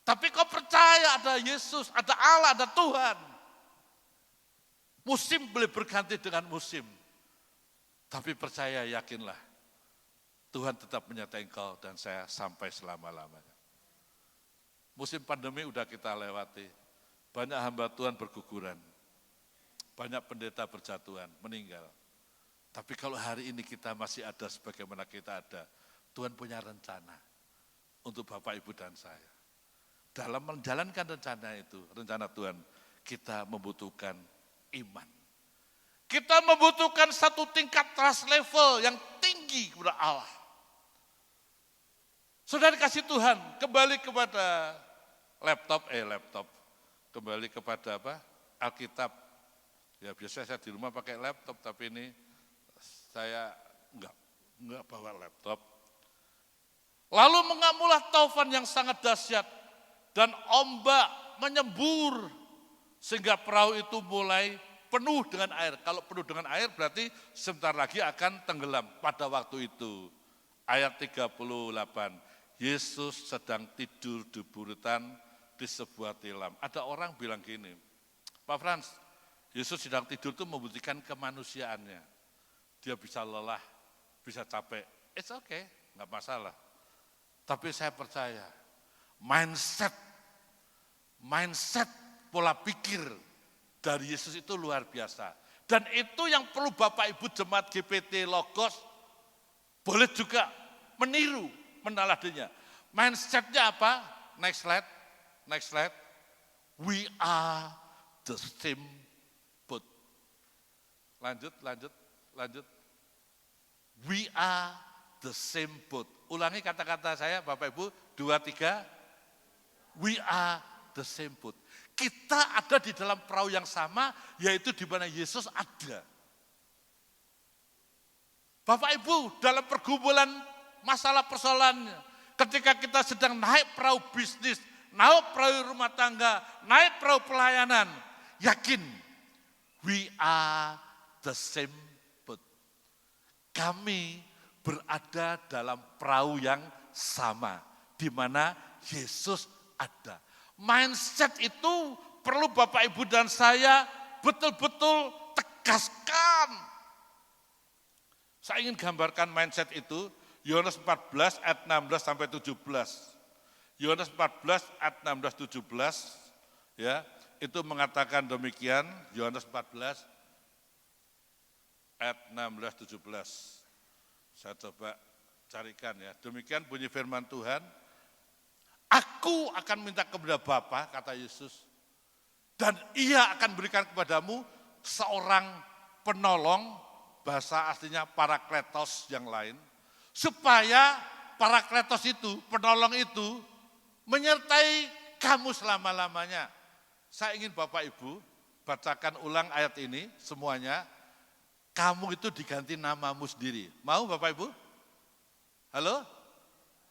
Tapi kau percaya ada Yesus, ada Allah, ada Tuhan. Musim boleh berganti dengan musim. Tapi percaya, yakinlah. Tuhan tetap menyertai engkau dan saya sampai selama-lamanya. Musim pandemi udah kita lewati. Banyak hamba Tuhan berguguran. Banyak pendeta berjatuhan, meninggal. Tapi kalau hari ini kita masih ada sebagaimana kita ada, Tuhan punya rencana untuk Bapak, Ibu, dan saya. Dalam menjalankan rencana itu, rencana Tuhan, kita membutuhkan iman. Kita membutuhkan satu tingkat trust level yang tinggi kepada Allah. Saudara kasih Tuhan, kembali kepada laptop, kembali kepada apa? Alkitab. Ya biasanya saya di rumah pakai laptop, tapi ini saya enggak bawa laptop. Lalu mengamulah taufan yang sangat dahsyat dan ombak menyembur sehingga perahu itu mulai penuh dengan air. Kalau penuh dengan air berarti sebentar lagi akan tenggelam pada waktu itu. Ayat 38, Yesus sedang tidur di buritan di sebuah tilam. Ada orang bilang gini, Pak Frans, Yesus sedang tidur itu membuktikan kemanusiaannya. Dia bisa lelah, bisa capek. It's okay, nggak masalah. Tapi saya percaya, mindset pola pikir dari Yesus itu luar biasa. Dan itu yang perlu Bapak Ibu Jemaat GPT Logos boleh juga meniru, meneladinya. Mindsetnya apa? Next slide. We are the same boat. Lanjut. We are the same boat. Ulangi kata-kata saya Bapak Ibu, 2, 3. We are the same boat. Kita ada di dalam perahu yang sama, yaitu di mana Yesus ada. Bapak Ibu, dalam pergumulan masalah persoalannya, ketika kita sedang naik perahu bisnis, naik perahu rumah tangga, naik perahu pelayanan, yakin, we are the same boat. Kami berada dalam perahu yang sama, di mana Yesus ada. Mindset itu perlu Bapak Ibu dan saya betul-betul tegaskan. Saya ingin gambarkan mindset itu, Yohanes 14 ayat 16 sampai 17. Yohanes 14 ayat 16 17 ya, itu mengatakan demikian, Yohanes 14 ayat 16 17. Saya coba carikan ya. Demikian bunyi firman Tuhan. Aku akan minta kepada Bapa, kata Yesus, dan Ia akan berikan kepadamu seorang penolong, bahasa aslinya parakletos yang lain, supaya parakletos itu, penolong itu, menyertai kamu selama-lamanya. Saya ingin Bapak Ibu bacakan ulang ayat ini semuanya. Kamu itu diganti namamu sendiri. Mau Bapak Ibu? Halo?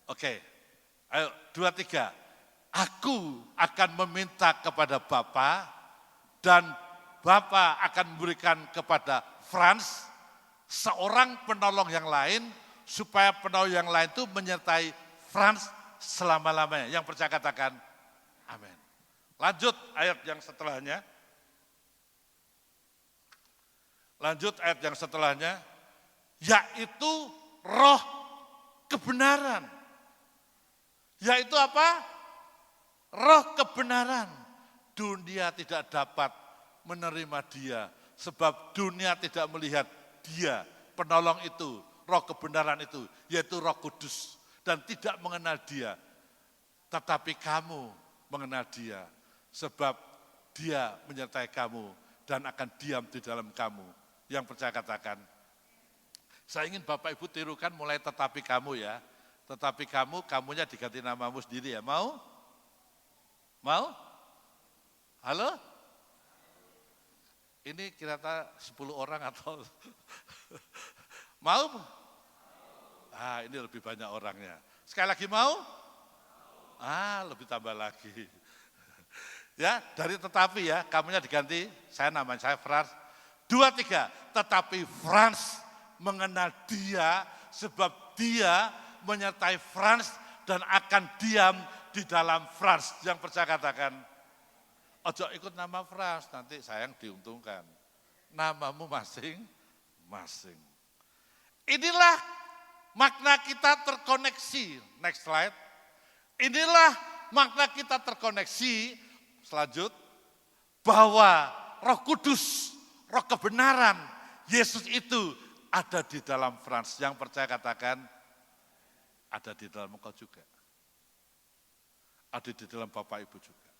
Oke. Ayo, 2, 3. Aku akan meminta kepada Bapa dan Bapa akan memberikan kepada Frans seorang penolong yang lain supaya penolong yang lain itu menyertai Frans selama-lamanya. Yang percaya katakan amin. Lanjut ayat yang setelahnya. Yaitu roh kebenaran. Yaitu apa? Roh kebenaran. Dunia tidak dapat menerima dia, sebab dunia tidak melihat dia, penolong itu, roh kebenaran itu, yaitu Roh Kudus, dan tidak mengenal dia. Tetapi kamu mengenal dia, sebab dia menyertai kamu dan akan diam di dalam kamu. Yang percaya katakan, saya ingin Bapak Ibu tirukan mulai tetapi kamu ya. Tetapi kamunya diganti namamu sendiri ya. Mau? Halo? Ini kira-kira 10 orang atau mau? Ini lebih banyak orangnya. Sekali lagi mau? Lebih tambah lagi. Ya, dari tetapi ya, kamunya diganti, namanya saya Frans. 2, 3, tetapi Frans mengenal dia sebab dia menyertai Frans dan akan diam di dalam Frans. Yang percaya katakan, ojo ikut nama Frans, nanti sayang diuntungkan. Namamu masing-masing. Inilah makna kita terkoneksi. Next slide. Inilah makna kita terkoneksi, selanjut, bahwa Roh Kudus, Roh kebenaran, Yesus itu ada di dalam Frans. Yang percaya katakan, ada di dalam engkau juga. Ada di dalam Bapak Ibu juga.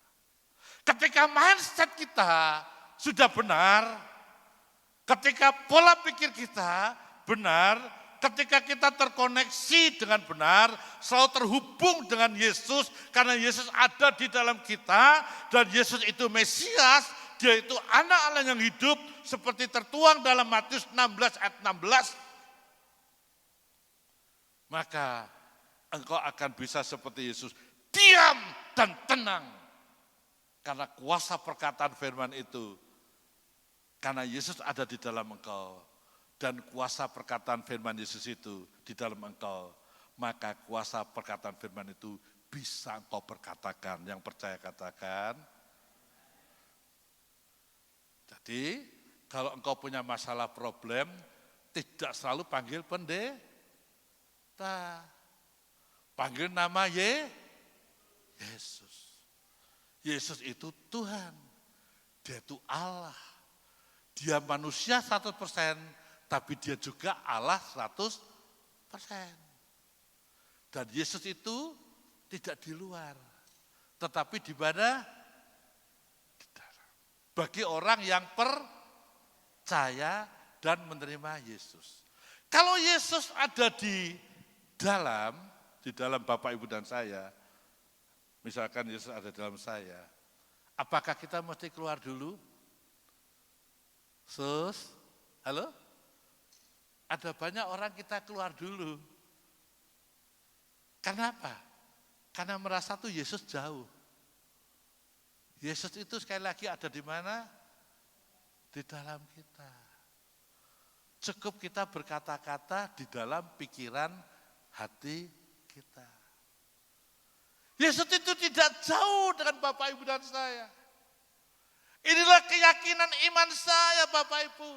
Ketika mindset kita sudah benar, ketika pola pikir kita benar, ketika kita terkoneksi dengan benar, selalu terhubung dengan Yesus, karena Yesus ada di dalam kita, dan Yesus itu Mesias, dia itu anak Allah yang hidup seperti tertuang dalam Matius 16 ayat 16, maka engkau akan bisa seperti Yesus, diam dan tenang. Karena kuasa perkataan firman itu, karena Yesus ada di dalam engkau, dan kuasa perkataan firman Yesus itu di dalam engkau, maka kuasa perkataan firman itu bisa engkau perkatakan. Yang percaya katakan. Jadi kalau engkau punya masalah problem, tidak selalu panggil pendeta. Panggil nama Yesus. Yesus itu Tuhan. Dia itu Allah. Dia manusia 100%, tapi dia juga Allah 100%. Dan Yesus itu tidak di luar, tetapi di mana? Di dalam. Bagi orang yang percaya dan menerima Yesus. Kalau Yesus ada di dalam Bapak, Ibu, dan saya, misalkan Yesus ada dalam saya, apakah kita mesti keluar dulu? Halo? Ada banyak orang kita keluar dulu. Kenapa? Karena merasa tuh Yesus jauh. Yesus itu sekali lagi ada di mana? Di dalam kita. Cukup kita berkata-kata di dalam pikiran hati kita. Yesus itu tidak jauh dengan Bapak, Ibu, dan saya. Inilah keyakinan iman saya, Bapak, Ibu.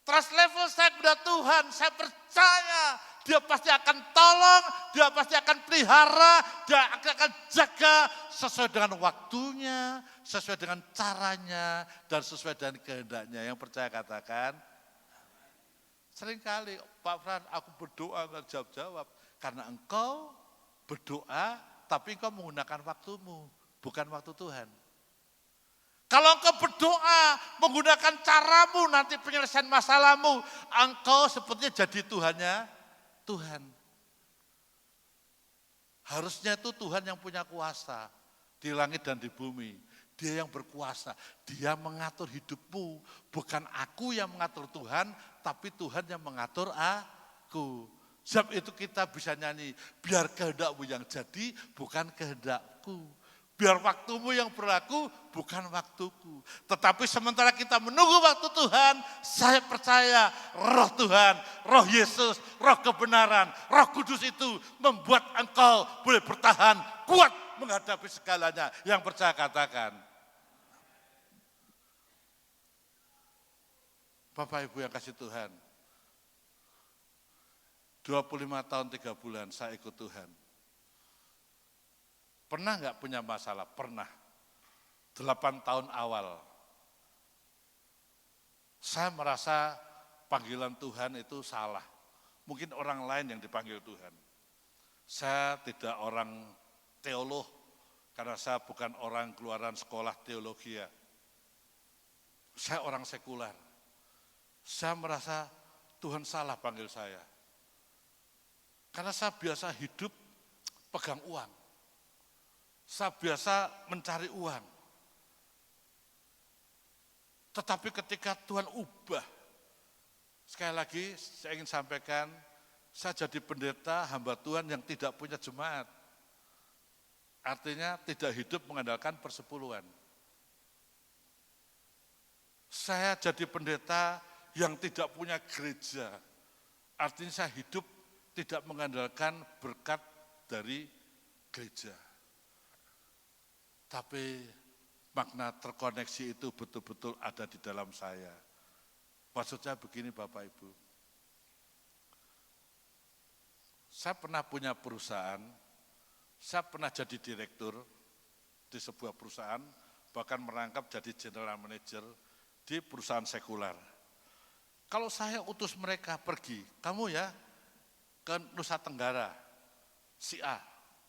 Trust level saya kepada Tuhan, saya percaya Dia pasti akan tolong, Dia pasti akan pelihara, Dia akan jaga sesuai dengan waktunya, sesuai dengan caranya, dan sesuai dengan kehendaknya. Yang percaya katakan. Seringkali Pak Fran, aku berdoa dan jawab-jawab. Karena engkau berdoa, tapi engkau menggunakan waktumu, bukan waktu Tuhan. Kalau engkau berdoa menggunakan caramu nanti penyelesaian masalahmu, engkau sepertinya jadi Tuhannya Tuhan. Harusnya itu Tuhan yang punya kuasa di langit dan di bumi. Dia yang berkuasa, Dia mengatur hidupmu. Bukan aku yang mengatur Tuhan, tapi Tuhan yang mengatur aku. Sebab itu kita bisa nyanyi, biar kehendakmu yang jadi, bukan kehendakku. Biar waktumu yang berlaku, bukan waktuku. Tetapi sementara kita menunggu waktu Tuhan, saya percaya roh Tuhan, roh Yesus, roh kebenaran, roh kudus itu membuat engkau boleh bertahan, kuat menghadapi segalanya. Yang percaya katakan. Bapak Ibu yang kasih Tuhan, 25 tahun 3 bulan saya ikut Tuhan. Pernah enggak punya masalah? Pernah. 8 tahun awal. Saya merasa panggilan Tuhan itu salah. Mungkin orang lain yang dipanggil Tuhan. Saya tidak orang teolog, karena saya bukan orang keluaran sekolah teologi. Saya orang sekuler. Saya merasa Tuhan salah panggil saya. Karena saya biasa hidup pegang uang. Saya biasa mencari uang. Tetapi ketika Tuhan ubah, sekali lagi saya ingin sampaikan, saya jadi pendeta hamba Tuhan yang tidak punya jemaat. Artinya tidak hidup mengandalkan persepuluhan. Saya jadi pendeta yang tidak punya gereja. Artinya saya hidup tidak mengandalkan berkat dari gereja. Tapi makna terkoneksi itu betul-betul ada di dalam saya. Maksudnya begini Bapak Ibu. Saya pernah punya perusahaan, saya pernah jadi direktur di sebuah perusahaan, bahkan merangkap jadi general manager di perusahaan sekuler. Kalau saya utus mereka pergi, kamu ya ke Nusa Tenggara, si A,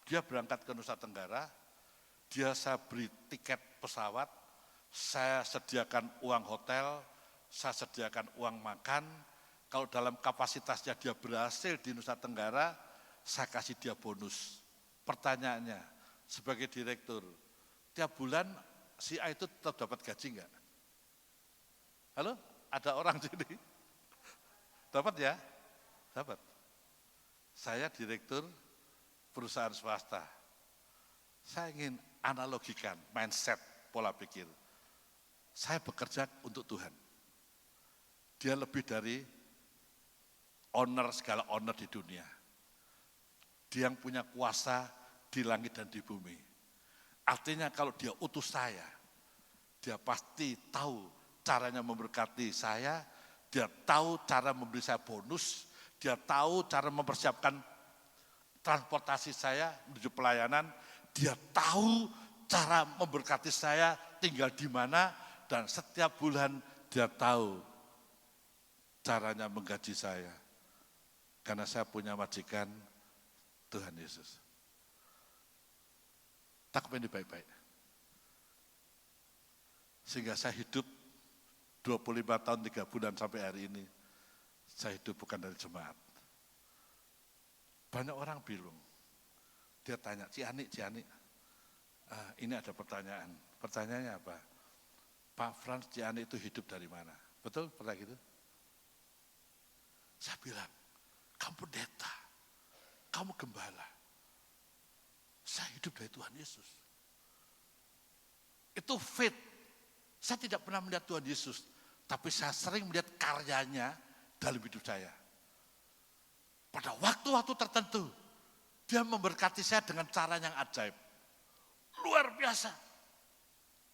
dia berangkat ke Nusa Tenggara, dia saya beri tiket pesawat, saya sediakan uang hotel, saya sediakan uang makan. Kalau dalam kapasitasnya dia berhasil di Nusa Tenggara, saya kasih dia bonus. Pertanyaannya, sebagai direktur, tiap bulan si A itu tetap dapat gaji enggak? Halo, ada orang sini? Dapat ya? Dapat. Saya direktur perusahaan swasta. Saya ingin analogikan mindset, pola pikir. Saya bekerja untuk Tuhan. Dia lebih dari owner, segala owner di dunia. Dia yang punya kuasa di langit dan di bumi. Artinya kalau dia utus saya, dia pasti tahu caranya memberkati saya, dia tahu cara memberi saya bonus, dia tahu cara mempersiapkan transportasi saya menuju pelayanan, dia tahu cara memberkati saya tinggal di mana, dan setiap bulan dia tahu caranya menggaji saya. Karena saya punya majikan Tuhan Yesus. Takut ini baik-baik. Sehingga saya hidup 25 tahun 3 bulan sampai hari ini. Saya hidup bukan dari jemaat. Banyak orang bingung. Dia tanya, Ciani, ini ada pertanyaan. Pertanyaannya apa? Pak Frans, Ciani itu hidup dari mana? Betul? Pernah gitu? Saya bilang, kamu pendeta, kamu gembala. Saya hidup dari Tuhan Yesus. Itu faith. Saya tidak pernah melihat Tuhan Yesus, tapi saya sering melihat karyanya dalam hidup saya. Pada waktu-waktu tertentu, dia memberkati saya dengan cara yang ajaib. Luar biasa.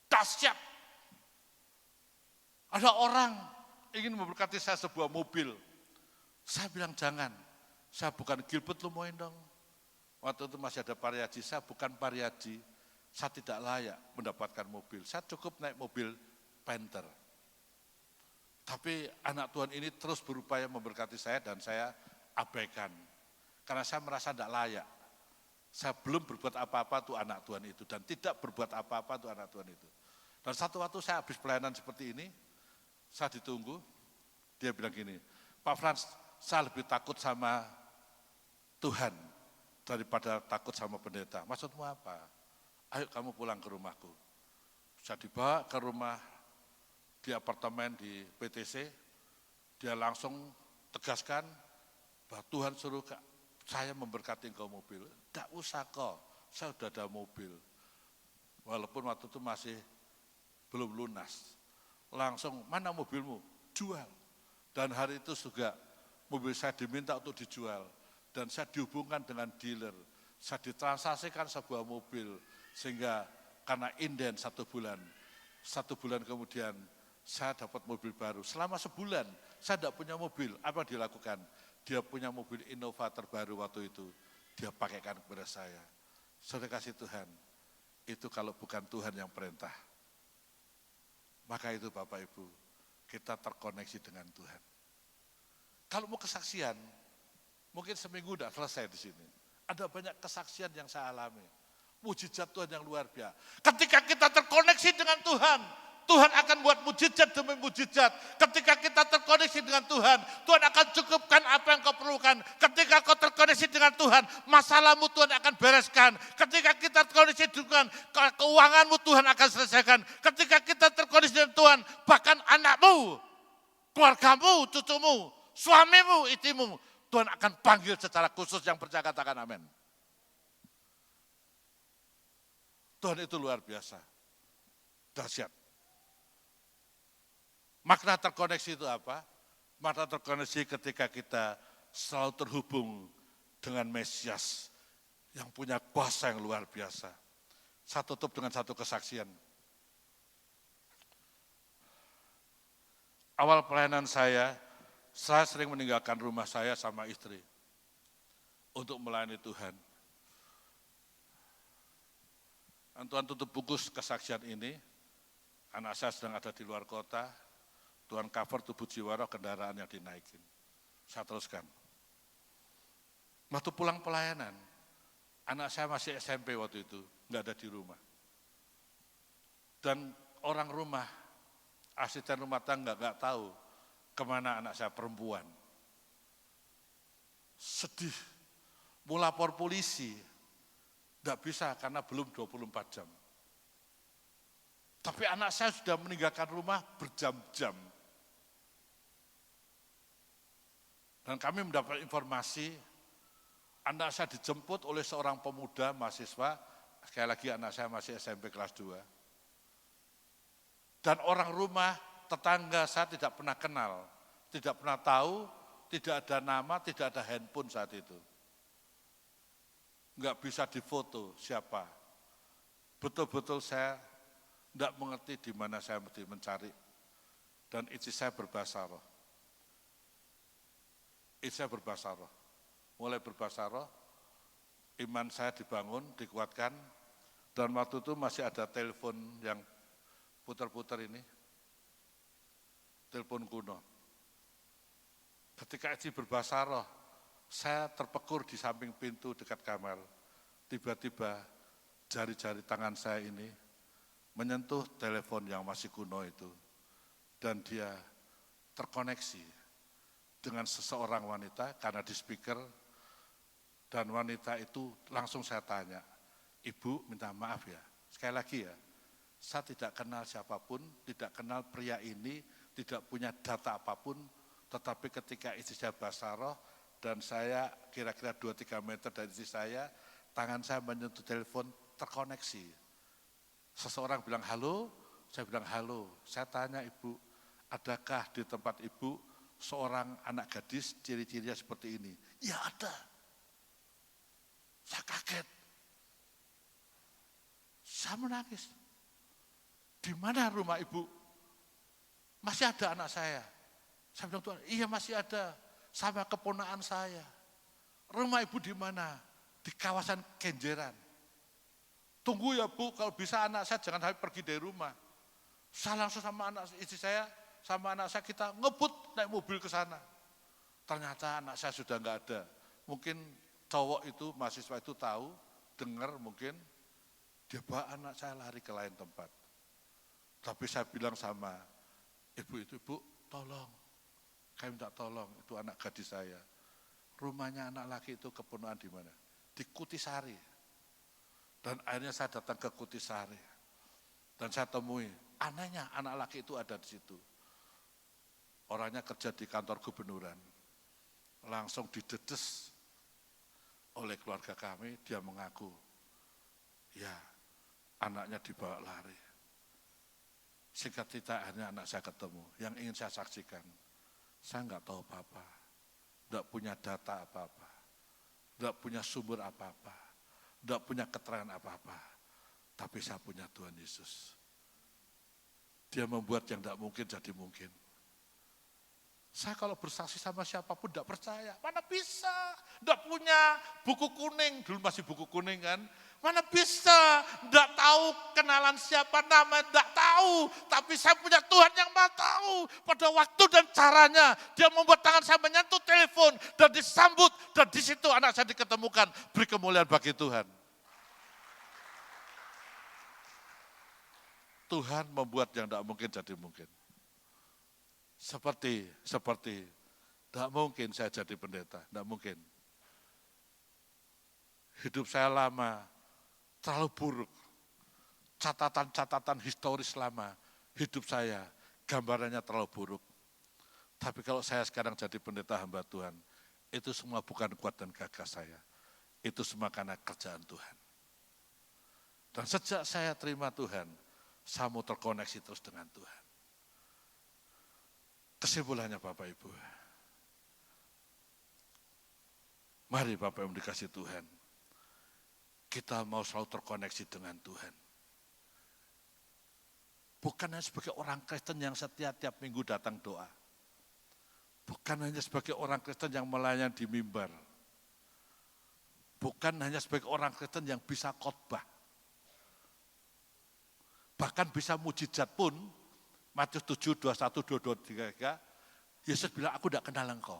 Dahsyat. Ada orang ingin memberkati saya sebuah mobil. Saya bilang jangan, saya bukan Gilbert Lumoin dong. Waktu itu masih ada Pariaji, saya bukan Pariaji. Saya tidak layak mendapatkan mobil, saya cukup naik mobil Panther. Tapi anak Tuhan ini terus berupaya memberkati saya dan saya abaikan. Karena saya merasa tidak layak. Saya belum berbuat apa-apa untuk anak Tuhan itu dan tidak berbuat apa-apa untuk anak Tuhan itu. Dan satu waktu saya habis pelayanan seperti ini, saya ditunggu, dia bilang gini, Pak Frans, saya lebih takut sama Tuhan daripada takut sama pendeta. Maksudmu apa? Ayo kamu pulang ke rumahku. Saya dibawa ke rumah di apartemen di PTC, dia langsung tegaskan bahwa Tuhan suruh saya memberkati engkau mobil. Tidak usah kok, saya sudah ada mobil. Walaupun waktu itu masih belum lunas. Langsung, mana mobilmu? Jual. Dan hari itu juga mobil saya diminta untuk dijual. Dan saya dihubungkan dengan dealer. Saya ditransaksikan sebuah mobil. Sehingga karena inden 1 bulan. 1 bulan kemudian saya dapat mobil baru. Selama sebulan saya tidak punya mobil. Apa yang dilakukan? Dia punya mobil Innova terbaru waktu itu. Dia pakaikan kepada saya. Saudara kasih Tuhan, itu kalau bukan Tuhan yang perintah. Maka itu Bapak Ibu, kita terkoneksi dengan Tuhan. Kalau mau kesaksian, mungkin seminggu sudah selesai di sini. Ada banyak kesaksian yang saya alami. Mujizat Tuhan yang luar biasa. Ketika kita terkoneksi dengan Tuhan, Tuhan akan buat mujizat demi mujizat. Ketika kita terkoneksi dengan Tuhan, Tuhan akan cukupkan apa yang kau perlukan. Ketika kau terkoneksi dengan Tuhan, masalahmu Tuhan akan bereskan. Ketika kita terkoneksi dengan keuanganmu, Tuhan akan selesaikan. Ketika kita terkoneksi dengan Tuhan, bahkan anakmu, keluargamu, cucumu, suamimu, istrimu, Tuhan akan panggil secara khusus. Yang percaya katakan amin. Tuhan itu luar biasa, dahsyat. Makna terkoneksi itu apa? Makna terkoneksi ketika kita selalu terhubung dengan Mesias yang punya kuasa yang luar biasa. Saya tutup dengan satu kesaksian. Awal pelayanan saya sering meninggalkan rumah saya sama istri untuk melayani Tuhan. Dan Tuhan tutup bungkus kesaksian ini, anak saya sedang ada di luar kota, Tuhan cover tubuh jiwa roh kendaraan yang dinaikin. Saya teruskan. Waktu pulang pelayanan, anak saya masih SMP waktu itu, nggak ada di rumah. Dan orang rumah, asisten rumah tangga nggak tahu kemana anak saya perempuan. Sedih, mau lapor polisi, nggak bisa karena belum 24 jam. Tapi anak saya sudah meninggalkan rumah berjam-jam. Dan kami mendapat informasi, anak saya dijemput oleh seorang pemuda mahasiswa, sekali lagi anak saya masih SMP kelas 2. Dan orang rumah, tetangga saya tidak pernah kenal, tidak pernah tahu, tidak ada nama, tidak ada handphone saat itu. Enggak bisa difoto siapa. Betul-betul saya tidak mengerti di mana saya mesti mencari. Dan istri saya berbahasa roh. Istri saya berbahasa roh. Mulai berbahasa roh, iman saya dibangun, dikuatkan. Dan waktu itu masih ada telepon yang putar-putar ini. Telepon kuno. Ketika istri berbahasa roh, saya terpekur di samping pintu dekat kamar. Tiba-tiba jari-jari tangan saya ini menyentuh telepon yang masih kuno itu. Dan dia terkoneksi dengan seseorang wanita karena di speaker, dan wanita itu langsung saya tanya, Ibu minta maaf ya, sekali lagi ya, saya tidak kenal siapapun, tidak kenal pria ini, tidak punya data apapun, tetapi ketika istri saya bahasa roh, dan saya kira-kira 2-3 meter dari istri saya, tangan saya menyentuh telepon, terkoneksi. Seseorang bilang halo, saya bilang halo, saya tanya Ibu, adakah di tempat Ibu seorang anak gadis ciri-cirinya seperti ini? Ya ada. Saya kaget. Saya menangis. Di mana rumah Ibu? Masih ada anak saya. Saya bilang, Tuhan, iya masih ada. Sama keponakan saya. Rumah Ibu di mana? Di kawasan Kenjeran. Tunggu ya Bu, kalau bisa anak saya jangan sampai pergi dari rumah. Saya langsung sama anak istri saya, sama anak saya kita ngebut naik mobil ke sana. Ternyata anak saya sudah enggak ada. Mungkin cowok itu, mahasiswa itu tahu, dengar mungkin, dia bawa anak saya lari ke lain tempat. Tapi saya bilang sama ibu itu, Ibu tolong, kami minta tolong, itu anak gadis saya. Rumahnya anak laki itu kepenuhan di mana? Di Kutisari. Dan akhirnya saya datang ke Kutisari. Dan saya temui, anehnya anak laki itu ada di situ. Orangnya kerja di kantor gubernuran. Langsung didedes oleh keluarga kami, dia mengaku, ya anaknya dibawa lari. Singkat cerita akhirnya anak saya ketemu, yang ingin saya saksikan, saya enggak tahu apa-apa, enggak punya data apa-apa, enggak punya sumber apa-apa, enggak punya keterangan apa-apa, tapi saya punya Tuhan Yesus. Dia membuat yang enggak mungkin jadi mungkin. Saya kalau bersaksi sama siapapun tidak percaya, mana bisa, tidak punya buku kuning, dulu masih buku kuning kan, mana bisa, tidak tahu kenalan siapa nama, tidak tahu, tapi saya punya Tuhan yang maha tahu, pada waktu dan caranya, dia membuat tangan saya menyentuh telepon, dan disambut, dan di situ anak saya diketemukan, beri kemuliaan bagi Tuhan. Tuhan membuat yang tidak mungkin jadi mungkin. Seperti, tidak mungkin saya jadi pendeta, tidak mungkin. Hidup saya lama, terlalu buruk. Catatan-catatan historis lama, hidup saya, gambarannya terlalu buruk. Tapi kalau saya sekarang jadi pendeta hamba Tuhan, itu semua bukan kuat dan gagah saya. Itu semua karena kerjaan Tuhan. Dan sejak saya terima Tuhan, saya mau terkoneksi terus dengan Tuhan. Kesimpulannya Bapak Ibu, mari Bapak yang dikasih Tuhan, kita mau selalu terkoneksi dengan Tuhan. Bukan hanya sebagai orang Kristen yang setiap minggu datang doa. Bukan hanya sebagai orang Kristen yang melayani di mimbar. Bukan hanya sebagai orang Kristen yang bisa khotbah. Bahkan bisa mujizat pun, Matius 7, 21, 22, 23, Yesus bilang, aku tidak kenal engkau.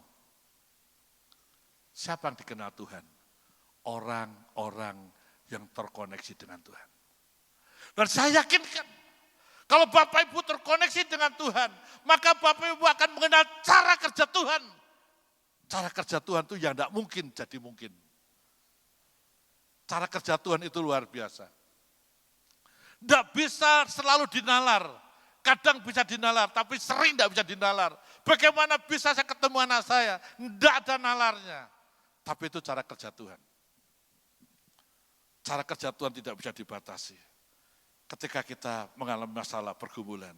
Siapa yang dikenal Tuhan? Orang-orang yang terkoneksi dengan Tuhan. Dan saya yakinkan, kalau Bapak Ibu terkoneksi dengan Tuhan, maka Bapak Ibu akan mengenal cara kerja Tuhan. Cara kerja Tuhan itu yang tidak mungkin jadi mungkin. Cara kerja Tuhan itu luar biasa. Tidak bisa selalu dinalar. kadang bisa dinalar, tapi sering tidak bisa dinalar. Bagaimana bisa saya ketemu anak saya? Tidak ada nalarnya. Tapi itu cara kerja Tuhan. Cara kerja Tuhan tidak bisa dibatasi. Ketika kita mengalami masalah pergumulan,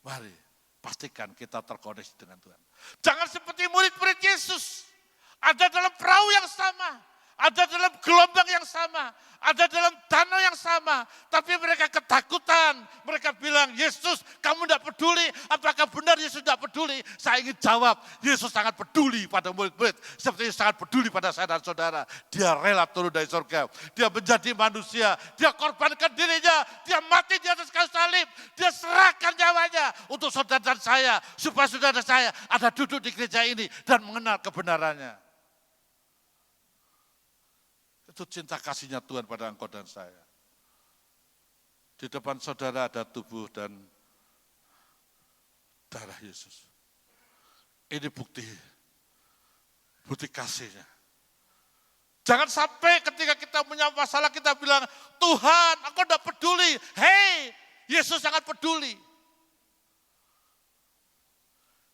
mari pastikan kita terkoneksi dengan Tuhan. Jangan seperti murid-murid Yesus, ada dalam perahu yang sama, ada dalam gelombang yang sama, ada dalam danau yang sama, tapi mereka ketakutan. Mereka bilang, Yesus, kamu tidak peduli. Apakah benar Yesus tidak peduli? Saya ingin jawab, Yesus sangat peduli pada murid-murid, seperti sangat peduli pada saya dan saudara. Dia rela turun dari surga, dia menjadi manusia, dia korbankan dirinya, dia mati di atas kayu salib, dia serahkan nyawanya untuk saudara dan saya, supaya saudara saya ada duduk di gereja ini dan mengenal kebenarannya. Itu cinta kasihnya Tuhan pada engkau dan saya. Di depan saudara ada tubuh dan darah Yesus. Ini bukti kasihnya. Jangan sampai ketika kita punya masalah kita bilang, Tuhan aku tidak peduli. Hei, Yesus sangat peduli.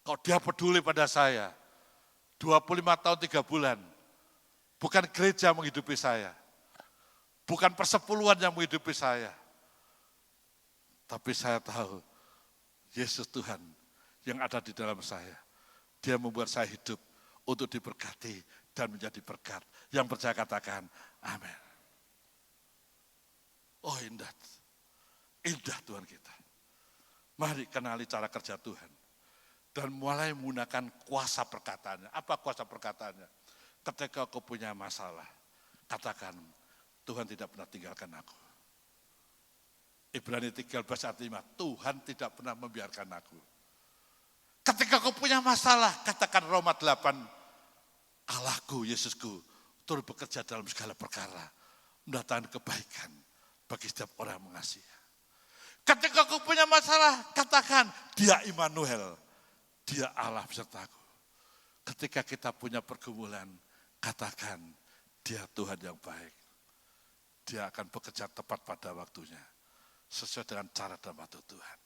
Kalau dia peduli pada saya, 25 tahun 3 bulan, bukan gereja menghidupi saya, bukan persepuluhan yang menghidupi saya, tapi saya tahu Yesus Tuhan yang ada di dalam saya. Dia membuat saya hidup untuk diberkati dan menjadi berkat. Yang percaya katakan, amin. Oh indah, indah Tuhan kita. Mari kenali cara kerja Tuhan. Dan mulai menggunakan kuasa perkataannya. Apa kuasa perkataannya? Ketika kau punya masalah, katakan, Tuhan tidak pernah tinggalkan aku. Ibrani 13 ayat 5, Tuhan tidak pernah membiarkan aku. Ketika kau punya masalah, katakan Roma 8, Allahku, Yesusku, turut bekerja dalam segala perkara, mendatangkan kebaikan bagi setiap orang yang mengasihi. Ketika kau punya masalah, katakan, dia Immanuel, dia Allah besertaku. Ketika kita punya pergumulan, katakan, dia Tuhan yang baik. Dia akan bekerja tepat pada waktunya, sesuai dengan cara dan waktu Tuhan.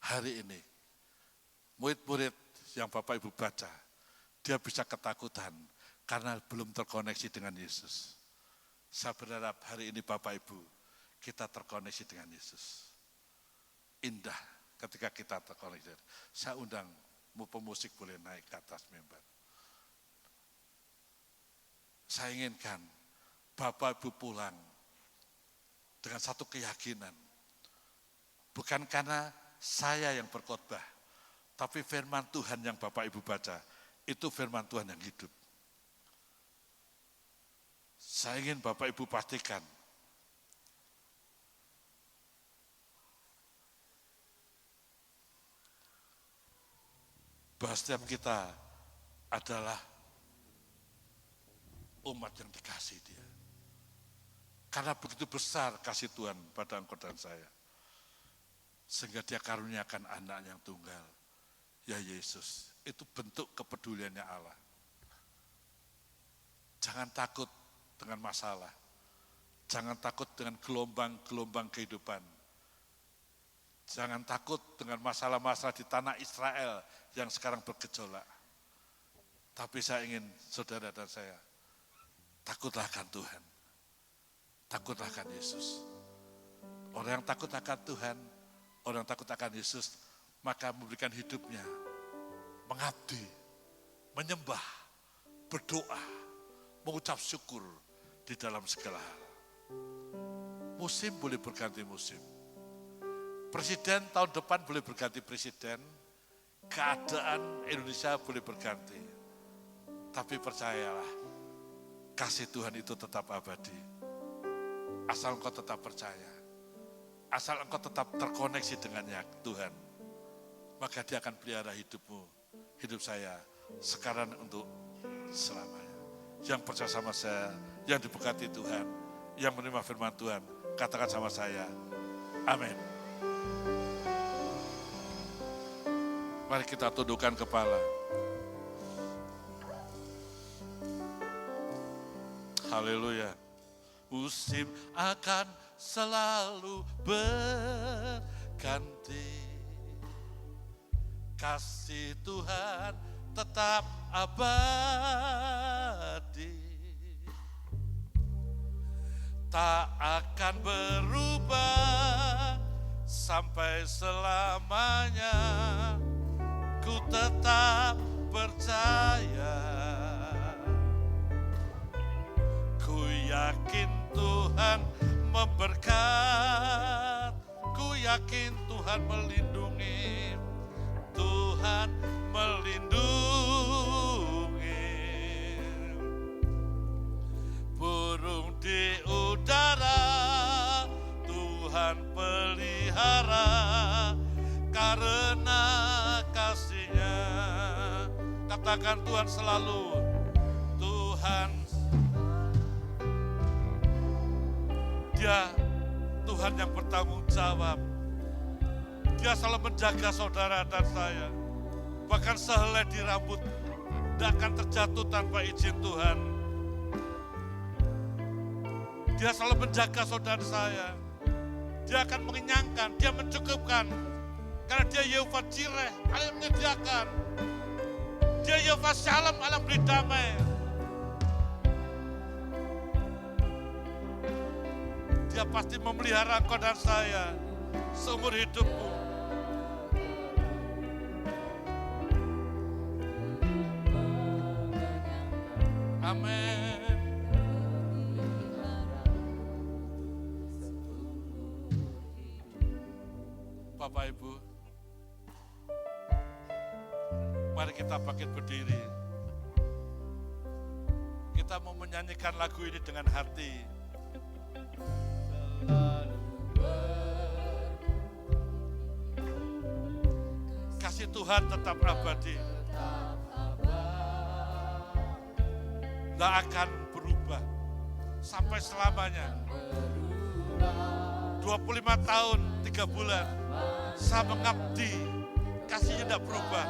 Hari ini, murid-murid yang Bapak Ibu baca, dia bisa ketakutan karena belum terkoneksi dengan Yesus. Saya berharap hari ini Bapak Ibu, kita terkoneksi dengan Yesus. Indah ketika kita terkoneksi. Saya undang pemusik boleh naik ke atas mimbar. Saya inginkan Bapak Ibu pulang dengan satu keyakinan. Bukan karena saya yang berkhotbah, tapi firman Tuhan yang Bapak Ibu baca, itu firman Tuhan yang hidup. Saya ingin Bapak Ibu pastikan, bahwa setiap kita adalah umat yang dikasih Dia. Karena begitu besar kasih Tuhan pada engkau dan saya. Sehingga Dia karuniakan anak yang tunggal, ya Yesus. Itu bentuk kepeduliannya Allah. Jangan takut dengan masalah. Jangan takut dengan gelombang-gelombang kehidupan. Jangan takut dengan masalah-masalah di tanah Israel yang sekarang bergejolak. Tapi saya ingin saudara dan saya, takutlah akan Tuhan. Takutlah akan Yesus. Orang yang takut akan Tuhan, orang yang takut akan Yesus, maka memberikan hidupnya, mengabdi, menyembah, berdoa, mengucap syukur di dalam segala hal. Musim boleh berganti musim. Presiden tahun depan boleh berganti presiden, keadaan Indonesia boleh berganti. Tapi percayalah, kasih Tuhan itu tetap abadi. Asal engkau tetap percaya, asal engkau tetap terkoneksi dengannya Tuhan, maka Dia akan pelihara hidupmu, hidup saya, sekarang untuk selamanya. Yang percaya sama saya, yang diberkati Tuhan, yang menerima firman Tuhan, katakan sama saya, amin. Mari kita tundukkan kepala. Haleluya. Musim akan selalu berganti. Kasih Tuhan tetap abadi, tak akan berubah sampai selamanya. Ku tetap percaya, ku yakin Tuhan memberkat, ku yakin Tuhan melindungi, Tuhan melindungi. Burung di udara Tuhan pelihara karena kasih-Nya. Katakan Tuhan selalu, Tuhan, Dia Tuhan yang bertanggung jawab. Dia selalu menjaga saudara dan saya. Bahkan sehelai di rambut tidak akan terjatuh tanpa izin Tuhan. Dia selalu menjaga saudara saya. Dia akan mengenyangkan, Dia mencukupkan. Karena Dia Yehova Jireh, Allah yang menyediakan. Dia Yehova Shalom, Allah beri damai. Dia pasti memelihara engkau dan saya seumur hidupmu. Amin. Bapak Ibu, mari kita bangkit berdiri. Kita mau menyanyikan lagu ini dengan hati. Kasih Tuhan tetap abadi, tidak akan berubah sampai selamanya. 25 tahun, 3 bulan, saya mengabdi, kasih-Nya tidak berubah.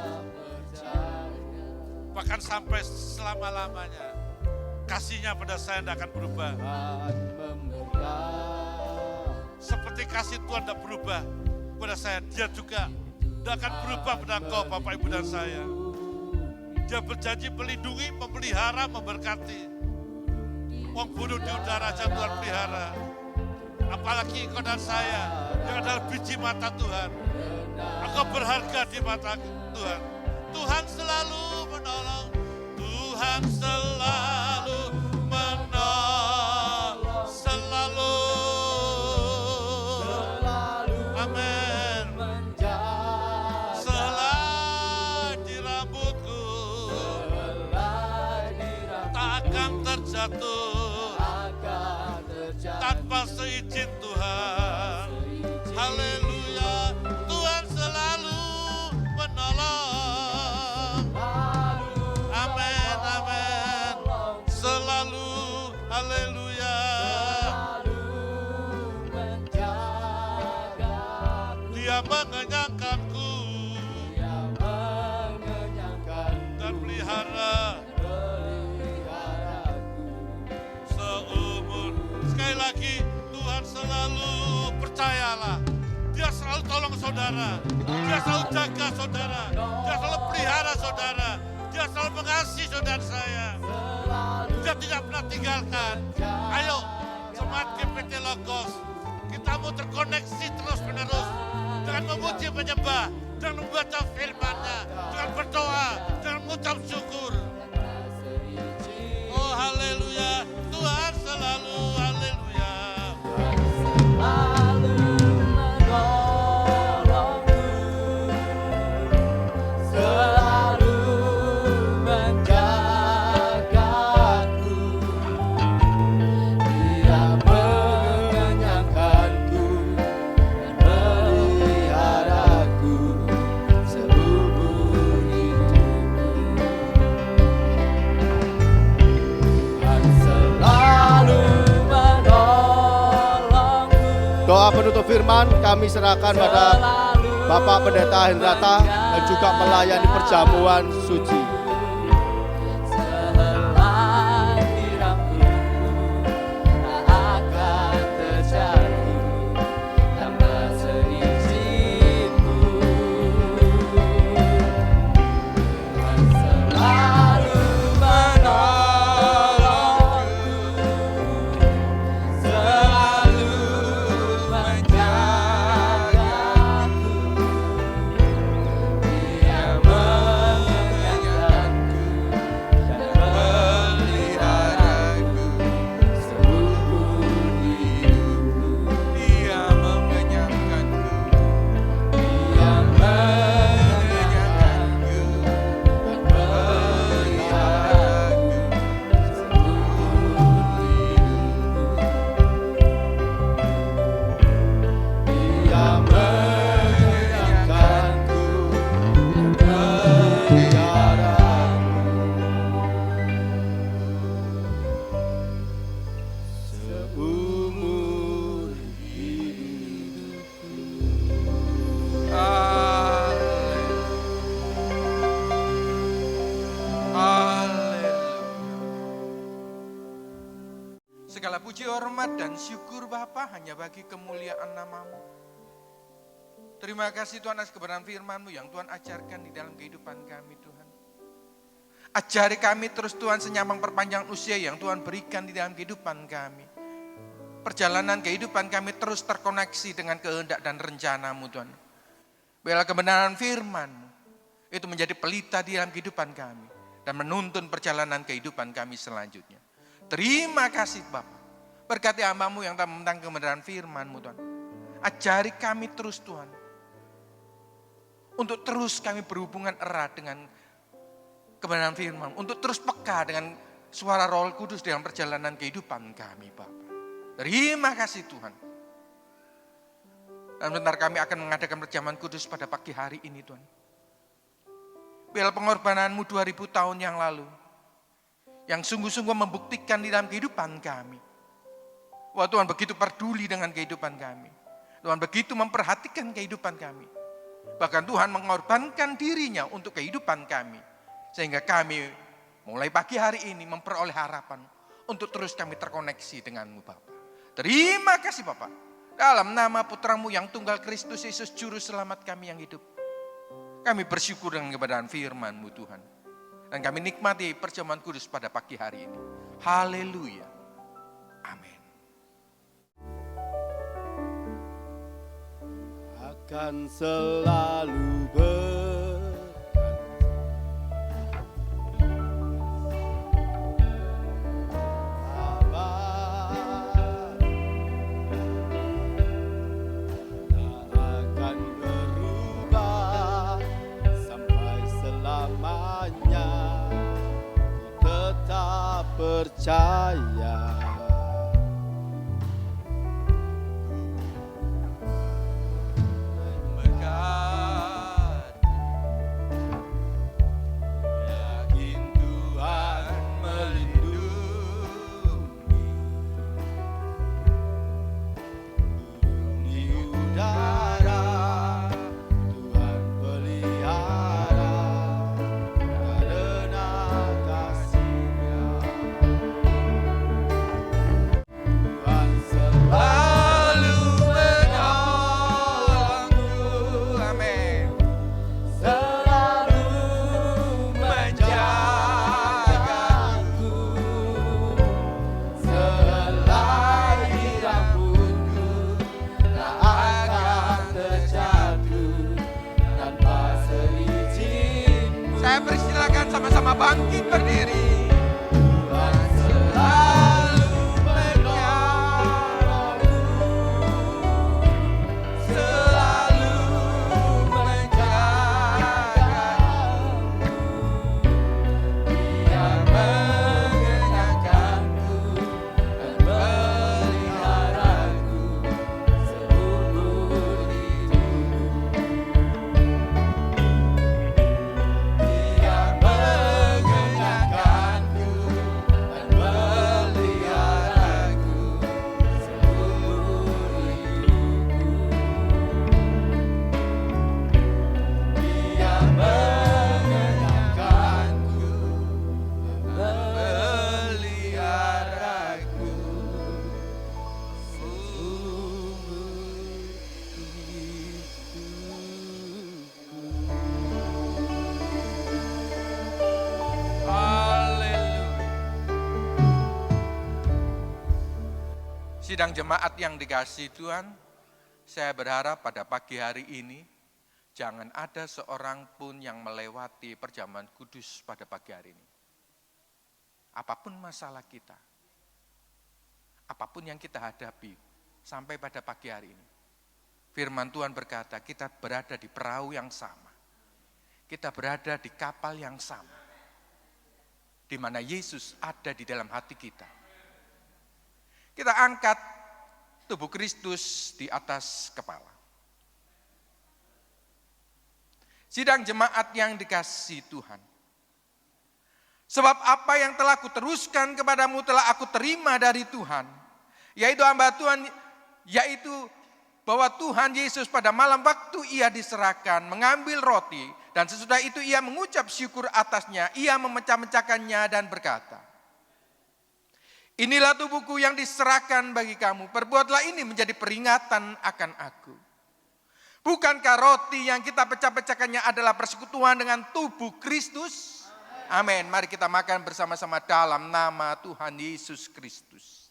Bahkan sampai selama-lamanya, kasih-Nya pada saya tidak akan berubah. Seperti kasih Tuhan tidak berubah pada saya, Dia juga tidak akan berubah pada engkau, Bapak, Ibu, dan saya. Dia berjanji melindungi, memelihara, memberkati. Wong bunuh di udara aja Tuhan pelihara. Apalagi engkau dan saya yang adalah biji mata Tuhan. Engkau berharga di mata Tuhan. Tuhan selalu menolong. Tuhan selalu menolong. Selalu. Amin. Selai di rambutku tak akan terjatuh tanpa seizin Tuhan. Haleluya, Tuhan selalu menolong. Amin, amin. Selalu, haleluya. Dia mengenyangkanku dan pelihara seumur. Sekali lagi, Tuhan selalu, percayalah, Dia selalu tolong saudara, Dia selalu jaga saudara, Dia selalu pelihara saudara, Dia selalu mengasihi saudara saya. Dia tidak pernah tinggalkan. Ayo, semangat GPT Logos, kita mau terkoneksi terus menerus dengan memuji menyembah, dengan membaca firman-Nya, dengan berdoa, dengan mengucap syukur. Oh haleluya, Tuhan selalu, haleluya. Doa penutup firman kami serahkan pada Bapak Pendeta Hendrata dan juga melayani perjamuan suci. puji, hormat, dan syukur Bapa hanya bagi kemuliaan nama-Mu. Terima kasih Tuhan atas kebenaran firman-Mu yang Tuhan ajarkan di dalam kehidupan kami Tuhan. Ajari kami terus Tuhan senyambang perpanjangan usia yang Tuhan berikan di dalam kehidupan kami. Perjalanan kehidupan kami terus terkoneksi dengan kehendak dan rencana-Mu Tuhan. Biarlah kebenaran firman-Mu itu menjadi pelita di dalam kehidupan kami dan menuntun perjalanan kehidupan kami selanjutnya. Terima kasih Bapa. Berkati hamba-Mu yang tentang kebenaran firman-Mu Tuhan. Ajari kami terus Tuhan. Untuk terus kami berhubungan erat dengan kebenaran firman, untuk terus peka dengan suara Roh Kudus dalam perjalanan kehidupan kami, Bapa. Terima kasih Tuhan. Dan bentar kami akan mengadakan perjamuan kudus pada pagi hari ini Tuhan. Biarlah pengorbanan-Mu 2000 tahun yang lalu, yang sungguh-sungguh membuktikan di dalam kehidupan kami. Wah Tuhan begitu peduli dengan kehidupan kami. Tuhan begitu memperhatikan kehidupan kami. Bahkan Tuhan mengorbankan dirinya untuk kehidupan kami. Sehingga kami mulai pagi hari ini memperoleh harapan untuk terus kami terkoneksi dengan-Mu Bapa. Terima kasih Bapa. Dalam nama Putra-Mu yang tunggal Kristus Yesus Juru Selamat kami yang hidup. Kami bersyukur dengan kebenaran firman-Mu Tuhan. Dan kami nikmati perjamuan kudus pada pagi hari ini. Haleluya. Amin. Akan selalu bersabar, tak akan berubah sampai selamanya. Ku tetap percaya. Sama-sama bangkit berdiri. Tuhan selalu menyerangku, selalu menjagaku. Dia mengenyangkanku dan memeliharaku seumur hidupku. Sidang jemaat yang dikasihi Tuhan, saya berharap pada pagi hari ini jangan ada seorang pun yang melewati perjamuan kudus pada pagi hari ini. Apapun masalah kita, apapun yang kita hadapi sampai pada pagi hari ini. Firman Tuhan berkata kita berada di perahu yang sama. Kita berada di kapal yang sama. Di mana Yesus ada di dalam hati kita. Kita angkat tubuh Kristus di atas kepala. Sidang jemaat yang dikasihi Tuhan. Sebab apa yang telah kuteruskan kepadamu telah aku terima dari Tuhan. Yaitu hamba Tuhan, yaitu bahwa Tuhan Yesus pada malam waktu ia diserahkan mengambil roti. Dan sesudah itu ia mengucap syukur atasnya, ia memecah-mecahkannya dan berkata, Inilah tubuhku yang diserahkan bagi kamu. Perbuatlah ini menjadi peringatan akan aku. Bukankah roti yang kita pecah-pecahkannya adalah persekutuan dengan tubuh Kristus? Amin. Mari kita makan bersama-sama dalam nama Tuhan Yesus Kristus.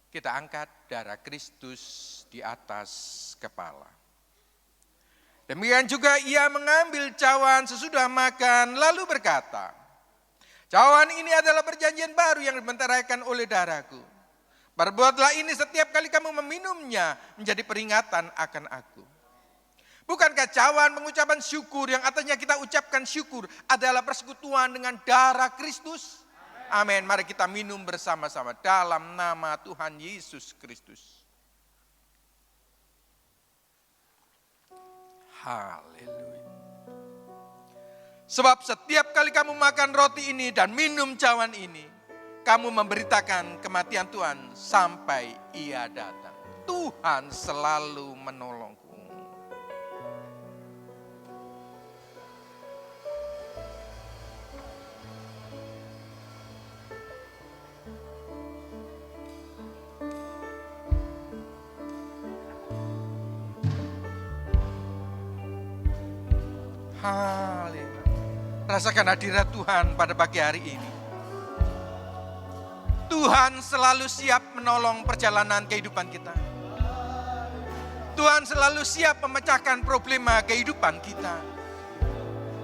Kita angkat darah Kristus di atas kepala. Demikian juga ia mengambil cawan sesudah makan lalu berkata, cawan ini adalah perjanjian baru yang dibenteraikan oleh darahku. Perbuatlah ini setiap kali kamu meminumnya menjadi peringatan akan aku. Bukankah cawan pengucapan syukur yang artinya kita ucapkan syukur adalah persekutuan dengan darah Kristus? Amin. Mari kita minum bersama-sama dalam nama Tuhan Yesus Kristus. Haleluya. Sebab setiap kali kamu makan roti ini dan minum cawan ini, kamu memberitakan kematian Tuhan sampai ia datang. Tuhan selalu menolongku. Haleluya. Rasakan hadirat Tuhan pada pagi hari ini. Tuhan selalu siap menolong perjalanan kehidupan kita. Tuhan selalu siap memecahkan problema kehidupan kita.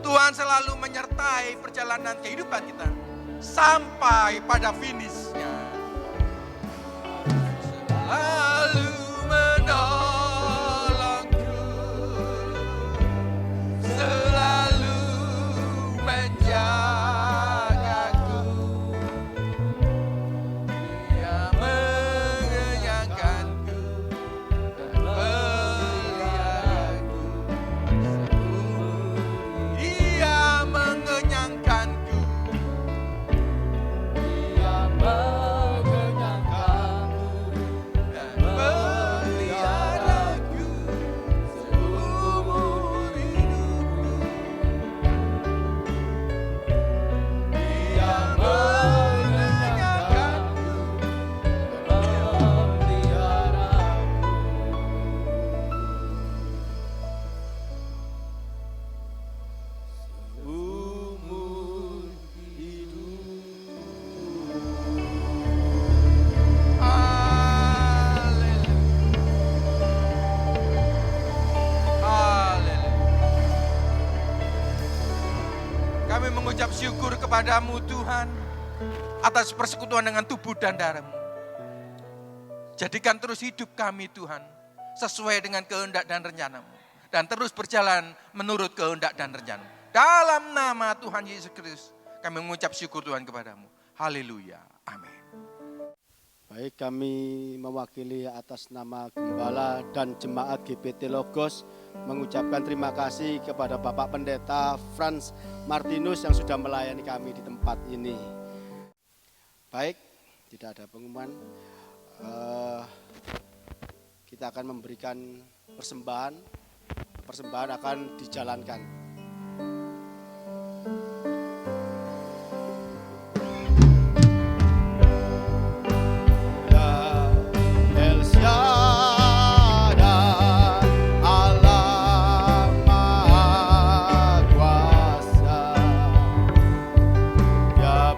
Tuhan selalu menyertai perjalanan kehidupan kita sampai pada finishnya. Selalu menolongku, selalu menjagaku. Dia mengenyangkanku dan meliharaku seumur. Dia mengenyangkanku. Dia mengenyangkanku dan meliharaku seumur hidupku. Dia mengenyangkanku dan meliharaku. Seumur hidup. Haleluya. Haleluya. Kami mengucap syukur kepadamu Tuhan atas persekutuan dengan tubuh dan darah-Mu. Jadikan terus hidup kami Tuhan sesuai dengan kehendak dan rencana-Mu. Dan terus berjalan menurut kehendak dan rencana-Mu. Dalam nama Tuhan Yesus Kristus kami mengucap syukur Tuhan kepadamu. Haleluya. Amin. Baik, kami mewakili atas nama Gembala dan Jemaat GPT Logos mengucapkan terima kasih kepada Bapak Pendeta Frans Martinus yang sudah melayani kami di tempat ini. Baik, tidak ada pengumuman. Kita akan memberikan persembahan. Persembahan akan dijalankan. El Shaddai, Allah Maha Kuasa, Dia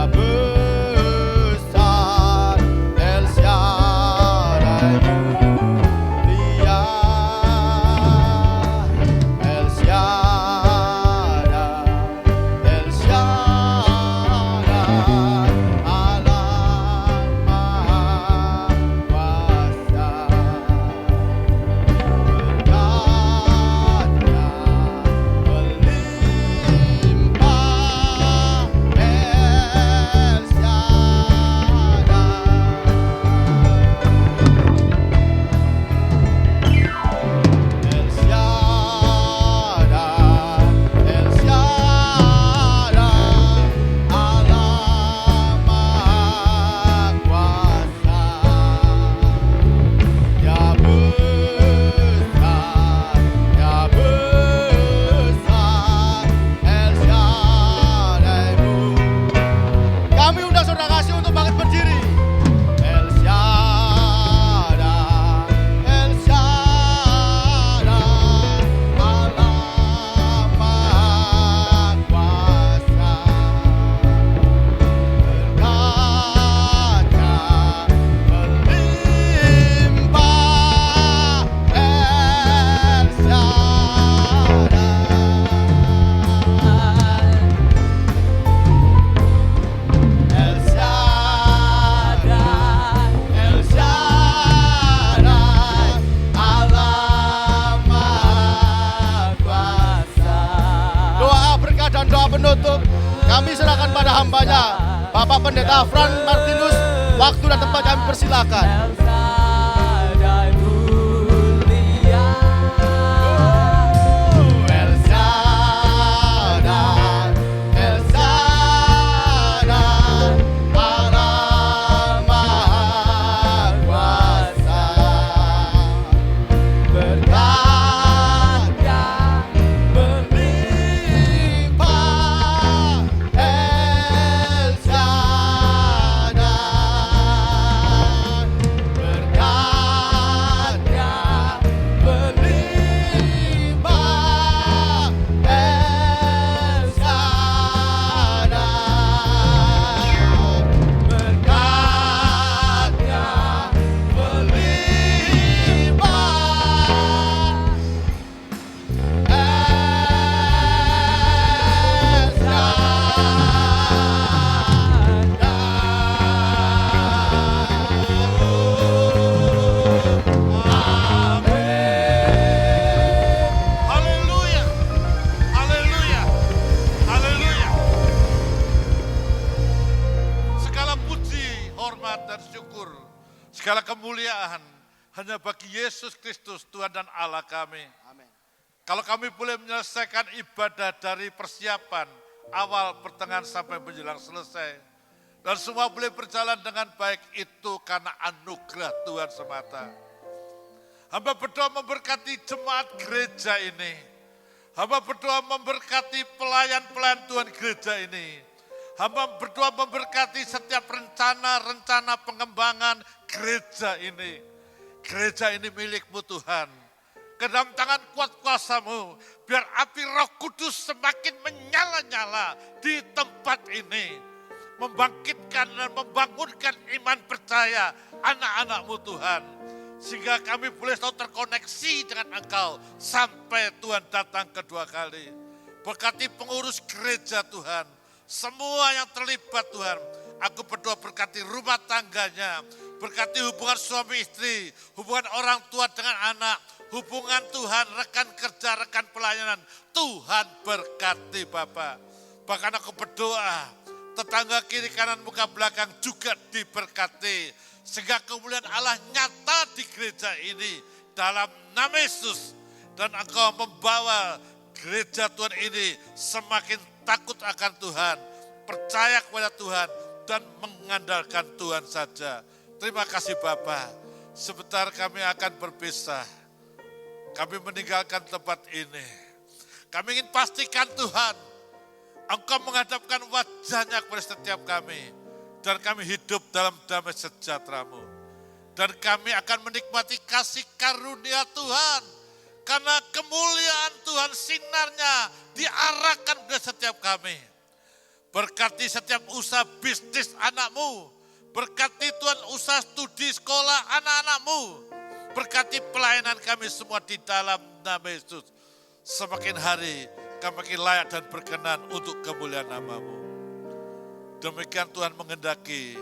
besar, El Shaddai mulia. penutup, kami serahkan pada hambanya, Bapak Pendeta Frans Martinus. Waktu dan tempat kami persilakan. Segala kemuliaan hanya bagi Yesus Kristus, Tuhan dan Allah kami. Amin. Kalau kami boleh menyelesaikan ibadah dari persiapan awal, pertengahan sampai menjelang selesai, dan semua boleh berjalan dengan baik, itu karena anugerah Tuhan semata. Hamba berdoa memberkati jemaat gereja ini. Hamba berdoa memberkati pelayan-pelayan Tuhan gereja ini. Hamba berdoa memberkati setiap rencana-rencana pengembangan gereja ini. Gereja ini milik-Mu Tuhan. Ke dalam tangan kuat kuasa-Mu, biar api Roh Kudus semakin menyala-nyala di tempat ini. Membangkitkan dan membangunkan iman percaya anak-anak-Mu Tuhan. Sehingga kami boleh selalu terkoneksi dengan Engkau sampai Tuhan datang kedua kali. Berkati pengurus gereja Tuhan. Semua yang terlibat Tuhan, aku berdoa berkati rumah tangganya, berkati hubungan suami istri, hubungan orang tua dengan anak, hubungan Tuhan, rekan kerja, rekan pelayanan. Tuhan berkati Bapak. Bahkan aku berdoa, tetangga kiri kanan muka belakang juga diberkati. Sehingga kemuliaan Allah nyata di gereja ini dalam nama Yesus. Dan Engkau membawa gereja Tuhan ini semakin takut akan Tuhan, percaya kepada Tuhan, dan mengandalkan Tuhan saja. Terima kasih Bapak. Sebentar kami akan berpisah. Kami meninggalkan tempat ini. Kami ingin pastikan Tuhan, Engkau menghadapkan wajahnya kepada setiap kami. Dan kami hidup dalam damai sejahtera-Mu. Dan kami akan menikmati kasih karunia Tuhan. Karena kemuliaan Tuhan sinarnya diarahkan ke setiap kami. Berkati setiap usaha bisnis anak-Mu. Berkati Tuhan usaha studi sekolah anak-anak-Mu. Berkati pelayanan kami semua di dalam nama Yesus. Semakin hari kami makin layak dan berkenan untuk kemuliaan nama-Mu. Demikian Tuhan menghendaki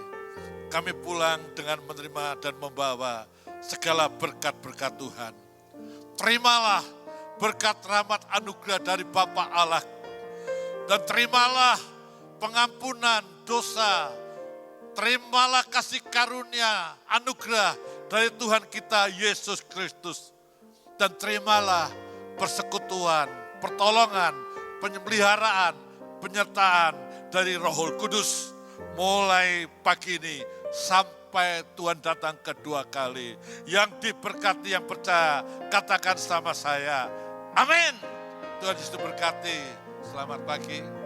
kami pulang dengan menerima dan membawa segala berkat-berkat Tuhan. Terimalah berkat rahmat anugerah dari Bapa Allah. Dan terimalah pengampunan dosa. Terimalah kasih karunia anugerah dari Tuhan kita Yesus Kristus. Dan terimalah persekutuan, pertolongan, penyeliharaan, penyertaan dari Roh Kudus. Mulai pagi ini sampai Tuhan datang kedua kali. Yang diberkati, yang percaya, katakan sama saya. Amin. Tuhan Yesus berkati. Selamat pagi.